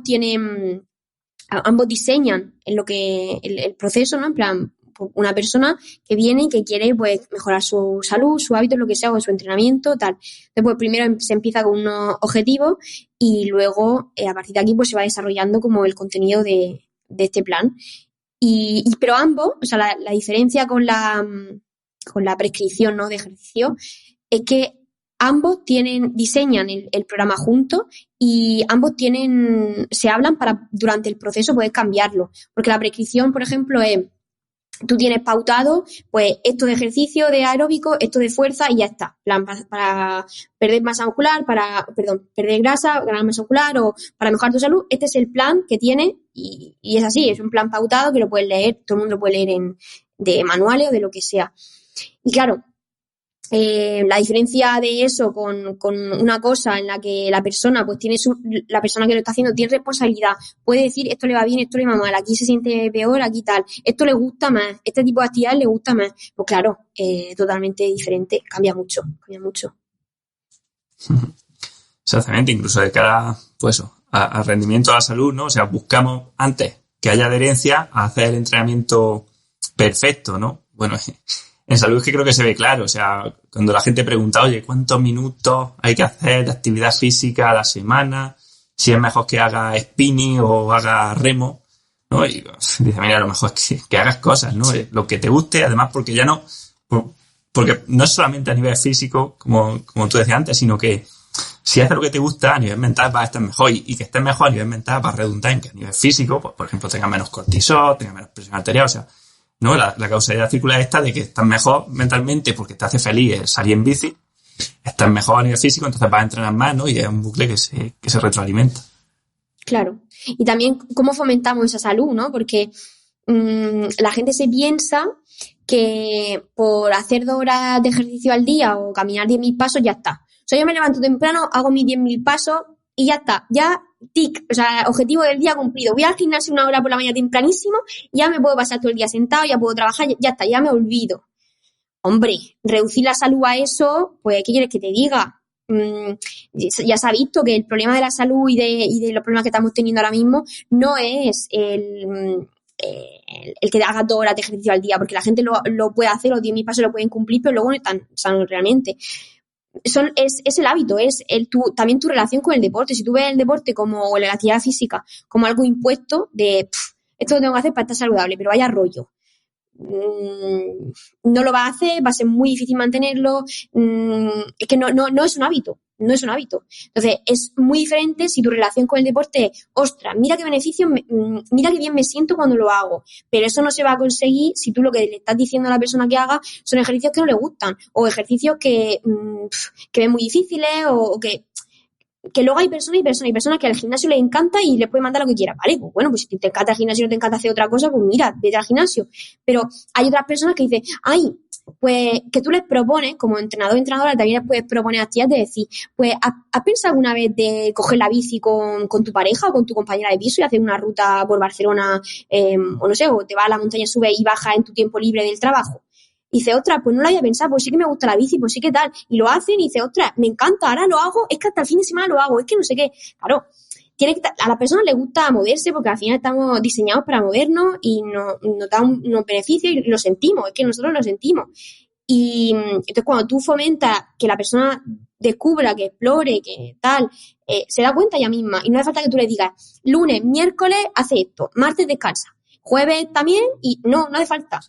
diseñan en lo que el proceso, ¿no? En plan, una persona que viene y que quiere pues mejorar su salud, su hábito, lo que sea, o su entrenamiento, tal. Después primero se empieza con unos objetivos y luego a partir de aquí pues se va desarrollando como el contenido de este plan. Pero ambos, o sea, la diferencia con la prescripción, ¿no? de ejercicio es que ambos diseñan el programa juntos y ambos se hablan para durante el proceso poder cambiarlo. Porque la prescripción, por ejemplo, es tú tienes pautado, pues, esto de ejercicio, de aeróbico, esto de fuerza y ya está. Plan, para perder masa muscular, perder grasa, ganar masa muscular o para mejorar tu salud. Este es el plan que tienes y es así, es un plan pautado que lo puedes leer, todo el mundo lo puede leer de manuales o de lo que sea. Y claro, la diferencia de eso con una cosa en la que la persona pues la persona que lo está haciendo tiene responsabilidad, puede decir esto le va bien, esto le va mal, aquí se siente peor, aquí tal, esto le gusta más, este tipo de actividades le gusta más, pues claro, totalmente diferente, cambia mucho. Exactamente, incluso de cara, pues, al rendimiento a la salud, ¿no? O sea, buscamos antes que haya adherencia a hacer el entrenamiento perfecto, ¿no? Bueno, en salud es que creo que se ve claro, o sea, cuando la gente pregunta, oye, ¿cuántos minutos hay que hacer de actividad física a la semana? Si es mejor que haga spinning o haga remo, ¿no? Y dice, mira, lo mejor es que hagas cosas, ¿no? Lo que te guste, además, porque no es solamente a nivel físico, como tú decías antes, sino que si haces lo que te gusta, a nivel mental vas a estar mejor y que estés mejor a nivel mental va a redundar en que a nivel físico, pues, por ejemplo, tengas menos cortisol, tengas menos presión arterial, o sea, ¿no? La causalidad circular esta de que estás mejor mentalmente porque te hace feliz el salir en bici, estás mejor a nivel físico, entonces vas a entrenar más, ¿no? Y es un bucle que se retroalimenta. Claro. Y también cómo fomentamos esa salud, ¿no? Porque la gente se piensa que por hacer 2 horas de ejercicio al día o caminar 10.000 pasos ya está. O sea, yo me levanto temprano, hago mis 10.000 pasos y ya está. Ya, tic, o sea, objetivo del día cumplido. Voy al gimnasio 1 hora por la mañana tempranísimo y ya me puedo pasar todo el día sentado, ya puedo trabajar, ya está, ya me olvido. Hombre, reducir la salud a eso, pues, ¿qué quieres que te diga? Ya se ha visto que el problema de la salud y de los problemas que estamos teniendo ahora mismo no es el que haga 2 horas de ejercicio al día, porque la gente lo puede hacer, los 10.000 pasos lo pueden cumplir, pero luego no están sanos realmente. es el hábito, también tu relación con el deporte. Si tú ves el deporte o la actividad física como algo impuesto esto lo tengo que hacer para estar saludable, pero vaya rollo. No lo va a hacer, va a ser muy difícil mantenerlo, es que no es un hábito, no es un hábito. Entonces, es muy diferente si tu relación con el deporte es, ostras, mira qué beneficio, mira qué bien me siento cuando lo hago, pero eso no se va a conseguir si tú lo que le estás diciendo a la persona que haga son ejercicios que no le gustan, o ejercicios que ven muy difíciles, o que luego hay personas que al gimnasio les encanta y les puede mandar lo que quiera. Vale, pues bueno, pues si te encanta el gimnasio y no te encanta hacer otra cosa, pues mira, vete al gimnasio. Pero hay otras personas que dicen, ay, pues que tú les propones, como entrenador o entrenadora, también les puedes proponer actividades de decir, pues ¿has pensado alguna vez de coger la bici con tu pareja o con tu compañera de piso y hacer una ruta por Barcelona, o no sé, o te vas a la montaña, subes y bajas en tu tiempo libre del trabajo? Y dice, ostras, pues no lo había pensado, pues sí que me gusta la bici, pues sí que tal. Y lo hacen y dice, ostras, me encanta, ahora lo hago, es que hasta el fin de semana lo hago, es que no sé qué. Claro, a las personas les gusta moverse porque al final estamos diseñados para movernos y nos da unos beneficios y lo sentimos, es que nosotros lo sentimos. Y entonces cuando tú fomentas que la persona descubra, que explore, que tal, se da cuenta ella misma y no hace falta que tú le digas, lunes, miércoles hace esto, martes descansa, jueves también y no hace falta.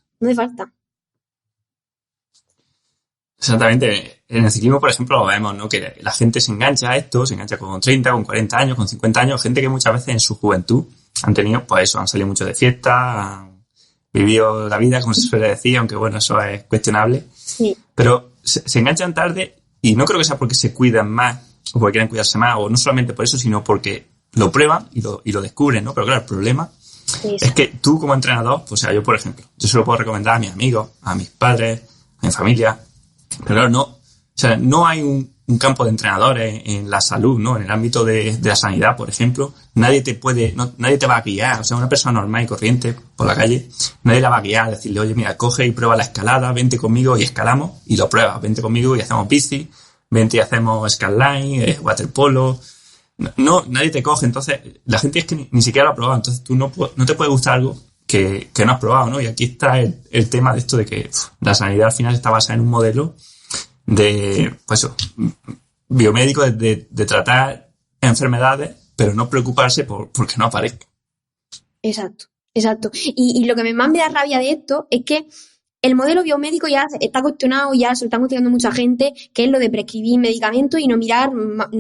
Exactamente. En el ciclismo, por ejemplo, lo vemos, ¿no? Que la gente se engancha a esto, se engancha con 30, con 40 años, con 50 años, gente que muchas veces en su juventud han tenido, pues eso, han salido mucho de fiesta, han vivido la vida, como se suele decir, aunque bueno, eso es cuestionable. Sí. Pero se enganchan tarde y no creo que sea porque se cuidan más o porque quieren cuidarse más, o no solamente por eso, sino porque lo prueban y lo descubren, ¿no? Pero claro, el problema es que tú como entrenador, pues, o sea, yo por ejemplo, yo se lo puedo recomendar a mis amigos, a mis padres, a mi familia. Pero claro, no hay un campo de entrenadores en la salud, ¿no? En el ámbito de la sanidad, por ejemplo, nadie te va a guiar. O sea, una persona normal y corriente por la calle, nadie la va a guiar, decirle, oye, mira, coge y prueba la escalada, vente conmigo y escalamos, y lo pruebas, vente conmigo y hacemos bici, vente y hacemos skyline, waterpolo. No, nadie te coge. Entonces, la gente es que ni siquiera lo ha probado. Entonces, tú no te puede gustar algo que no has probado, ¿no? Y aquí está el tema de esto de que la sanidad al final está basada en un modelo de, pues biomédico de tratar enfermedades, pero no preocuparse porque no aparezca. Exacto. Y lo que más me da rabia de esto es que el modelo biomédico ya está cuestionado, ya se lo está cuestionando mucha gente, que es lo de prescribir medicamentos y no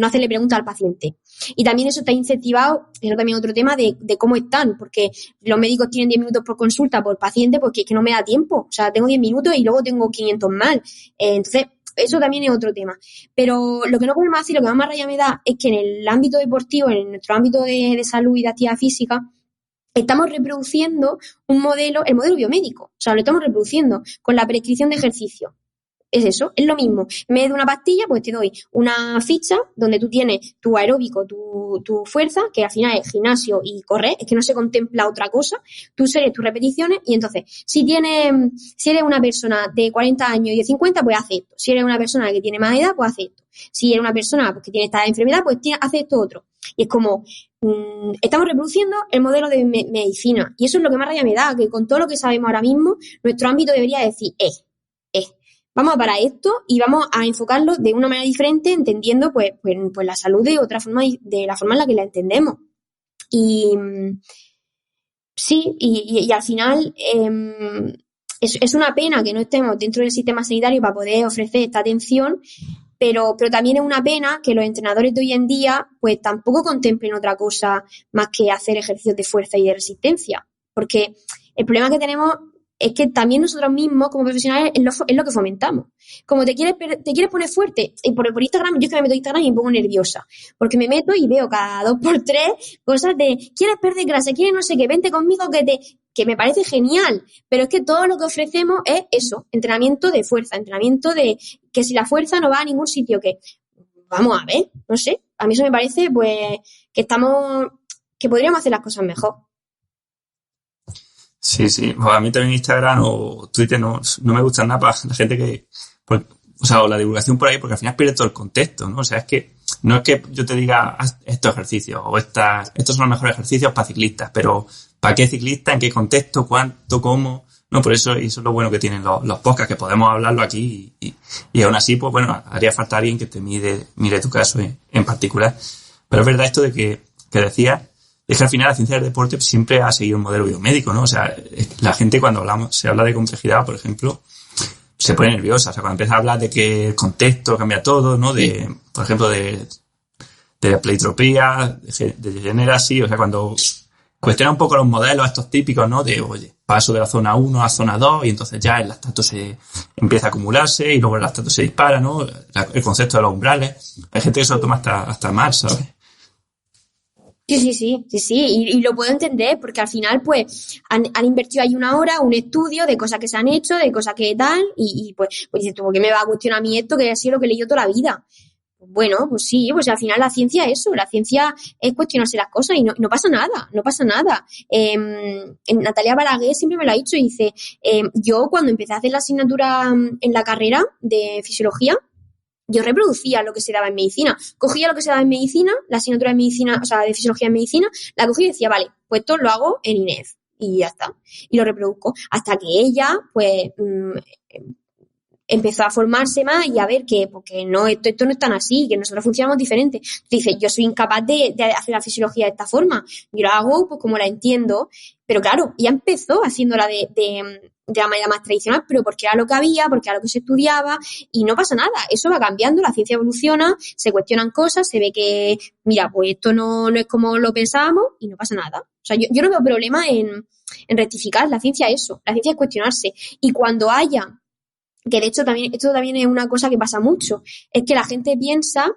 hacerle preguntas al paciente. Y también eso está incentivado, eso también es otro tema de cómo están, porque los médicos tienen 10 minutos por consulta por paciente, porque es que no me da tiempo. O sea, tengo 10 minutos y luego tengo 500 más. Entonces, eso también es otro tema. Pero lo que no podemos hacer, lo que más rabia me da, es que en el ámbito deportivo, en nuestro ámbito de salud y de actividad física, estamos reproduciendo el modelo biomédico. O sea, lo estamos reproduciendo con la prescripción de ejercicio. Es eso, es lo mismo. En vez de una pastilla, pues te doy una ficha donde tú tienes tu aeróbico, tu fuerza, que al final es gimnasio y correr, es que no se contempla otra cosa, tus series, tus repeticiones, y entonces, si eres una persona de 40 años y de 50, pues hace esto. Si eres una persona que tiene más edad, pues hace esto. Si eres una persona pues, que tiene esta enfermedad, pues hace esto otro. Y es como, estamos reproduciendo el modelo de medicina. Y eso es lo que más rabia me da, que con todo lo que sabemos ahora mismo, nuestro ámbito debería decir, vamos a parar esto y vamos a enfocarlo de una manera diferente, entendiendo pues la salud de otra forma, de la forma en la que la entendemos. Y sí, y al final es una pena que no estemos dentro del sistema sanitario para poder ofrecer esta atención, pero también es una pena que los entrenadores de hoy en día pues tampoco contemplen otra cosa más que hacer ejercicios de fuerza y de resistencia, porque el problema que tenemos es que también nosotros mismos, como profesionales, es lo que fomentamos. Como te quieres poner fuerte, y por Instagram, yo es que me meto a Instagram y me pongo nerviosa, porque me meto y veo cada 2x3 cosas de, ¿quieres perder grasa? ¿Quieres no sé qué? Vente conmigo que me parece genial, pero es que todo lo que ofrecemos es eso, entrenamiento de fuerza, entrenamiento de que si la fuerza no va a ningún sitio, que vamos a ver, no sé, a mí eso me parece pues que podríamos hacer las cosas mejor. Sí, pues a mí también Instagram o Twitter no me gustan nada para la gente que, pues, o la divulgación por ahí, porque al final pierde todo el contexto, ¿no? O sea, es que no es que yo te diga haz estos ejercicios o estos son los mejores ejercicios para ciclistas, pero ¿para qué ciclista? ¿En qué contexto? ¿Cuánto? ¿Cómo? No, por eso, y eso es lo bueno que tienen los podcasts, que podemos hablarlo aquí y aún así, pues bueno, haría falta alguien que te mire tu caso en particular. Pero es verdad esto de que decías, es que al final la ciencia del deporte siempre ha seguido un modelo biomédico, ¿no? O sea, la gente cuando se habla de complejidad, por ejemplo, se pone nerviosa. O sea, cuando empieza a hablar de que el contexto cambia todo, ¿no? Por ejemplo, de la pleitropía, de Degeneracy, o sea, cuando cuestiona un poco los modelos estos típicos, ¿no? De, oye, paso de la zona 1 a zona 2 y entonces ya el lactato se empieza a acumularse y luego el lactato se dispara, ¿no? El concepto de los umbrales. Hay gente que se lo toma hasta mal, ¿sabes? Sí. Y lo puedo entender porque al final, pues, han invertido ahí una hora, un estudio de cosas que se han hecho, de cosas que tal, y pues dices tú, ¿por qué me va a cuestionar a mí esto que ha sido lo que he leído toda la vida? Bueno, pues sí, pues al final la ciencia es eso, la ciencia es cuestionarse las cosas y no pasa nada. Natalia Balaguer siempre me lo ha dicho y dice, yo cuando empecé a hacer la asignatura en la carrera de fisiología, yo reproducía lo que se daba en medicina. Cogía lo que se daba en medicina, la asignatura de medicina, o sea, de fisiología en medicina, la cogía y decía, vale, pues esto lo hago en INEF y ya está. Y lo reproduzco. Hasta que ella, pues, empezó a formarse más y a ver que, porque no, esto no es tan así, que nosotros funcionamos diferente. Dice, yo soy incapaz de hacer la fisiología de esta forma. Yo la hago pues como la entiendo. Pero claro, ella empezó haciéndola de la manera más tradicional, pero porque era lo que había, porque era lo que se estudiaba, y no pasa nada. Eso va cambiando, la ciencia evoluciona, se cuestionan cosas, se ve que, mira, pues esto no es como lo pensábamos y no pasa nada. O sea, yo no veo problema en rectificar. La ciencia es eso, la ciencia es cuestionarse. Y cuando haya, que de hecho esto también es una cosa que pasa mucho, es que la gente piensa,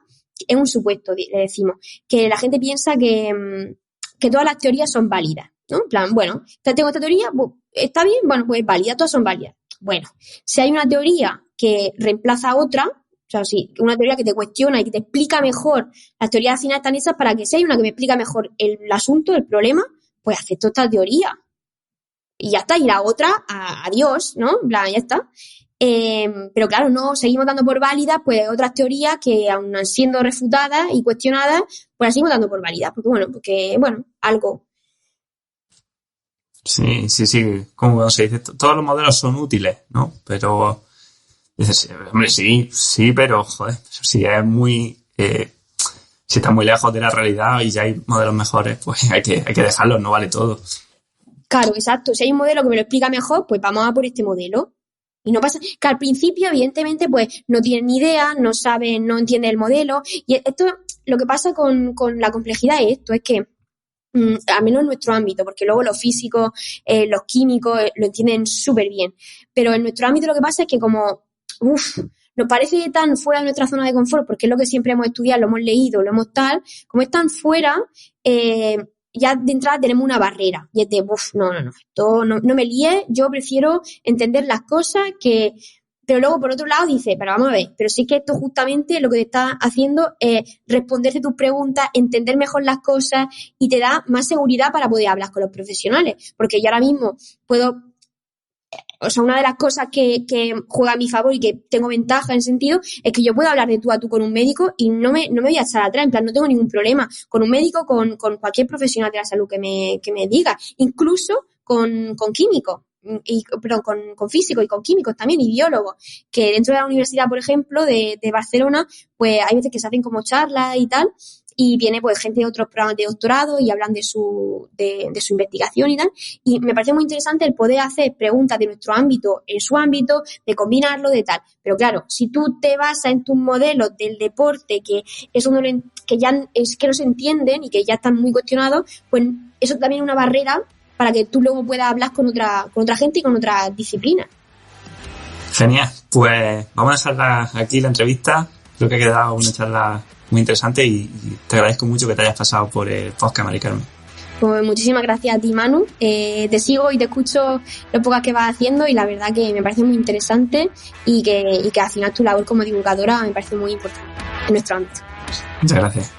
es un supuesto, le decimos, que la gente piensa que todas las teorías son válidas, ¿no? En plan, bueno, tengo esta teoría, pues, ¿está bien? Bueno, pues es válida, todas son válidas. Bueno, si hay una teoría que reemplaza a otra, o sea, si una teoría que te cuestiona y que te explica mejor, las teorías al final están hechas para que si hay una que me explica mejor el asunto, el problema, pues acepto esta teoría. Y ya está, y la otra, adiós, ¿no? En plan, ya está. Pero claro, no seguimos dando por válidas pues otras teorías que aun siendo refutadas y cuestionadas, pues las seguimos dando por válidas, porque algo. Sí, como se dice, todos los modelos son útiles, ¿no? Pero dices, hombre, sí, pero joder, si es muy si está muy lejos de la realidad y ya hay modelos mejores, pues hay que dejarlos, no vale todo. Claro, exacto. Si hay un modelo que me lo explica mejor, pues vamos a por este modelo. Y no pasa, que al principio, evidentemente, pues no tienen ni idea, no saben, no entienden el modelo. Y esto, lo que pasa con la complejidad es esto, es que, al menos en nuestro ámbito, porque luego los físicos, los químicos lo entienden súper bien. Pero en nuestro ámbito lo que pasa es que nos parece tan fuera de nuestra zona de confort, porque es lo que siempre hemos estudiado, lo hemos leído, lo hemos tal, como es tan fuera, ya de entrada tenemos una barrera. Y es de, no, esto no me líes, yo prefiero entender las cosas que... Pero luego, por otro lado, dice, pero vamos a ver, pero sí que esto justamente lo que te está haciendo es responderte tus preguntas, entender mejor las cosas y te da más seguridad para poder hablar con los profesionales. Porque yo ahora mismo puedo... O sea, una de las cosas que juega a mi favor y que tengo ventaja en ese sentido es que yo puedo hablar de tú a tú con un médico y no me voy a echar atrás, en plan, no tengo ningún problema con un médico, con cualquier profesional de la salud que me diga, incluso con químicos, con físicos y con químicos también y biólogos, que dentro de la universidad, por ejemplo, de Barcelona, pues hay veces que se hacen como charlas y tal, y viene pues gente de otros programas de doctorado y hablan de su investigación y tal, y me parece muy interesante el poder hacer preguntas de nuestro ámbito en su ámbito, de combinarlo, de tal. Pero claro, si tú te basas en tus modelos del deporte, que eso que ya es que no se entienden y que ya están muy cuestionados, pues eso también es una barrera para que tú luego puedas hablar con otra gente y con otras disciplinas. Genial, pues vamos a dejar aquí la entrevista. Creo que ha quedado una charla muy interesante y te agradezco mucho que te hayas pasado por el podcast, Mari Carmen. Pues muchísimas gracias a ti, Manu. Te sigo y te escucho lo pocas que vas haciendo y la verdad que me parece muy interesante y que al final tu labor como divulgadora me parece muy importante en nuestro ámbito. Muchas gracias.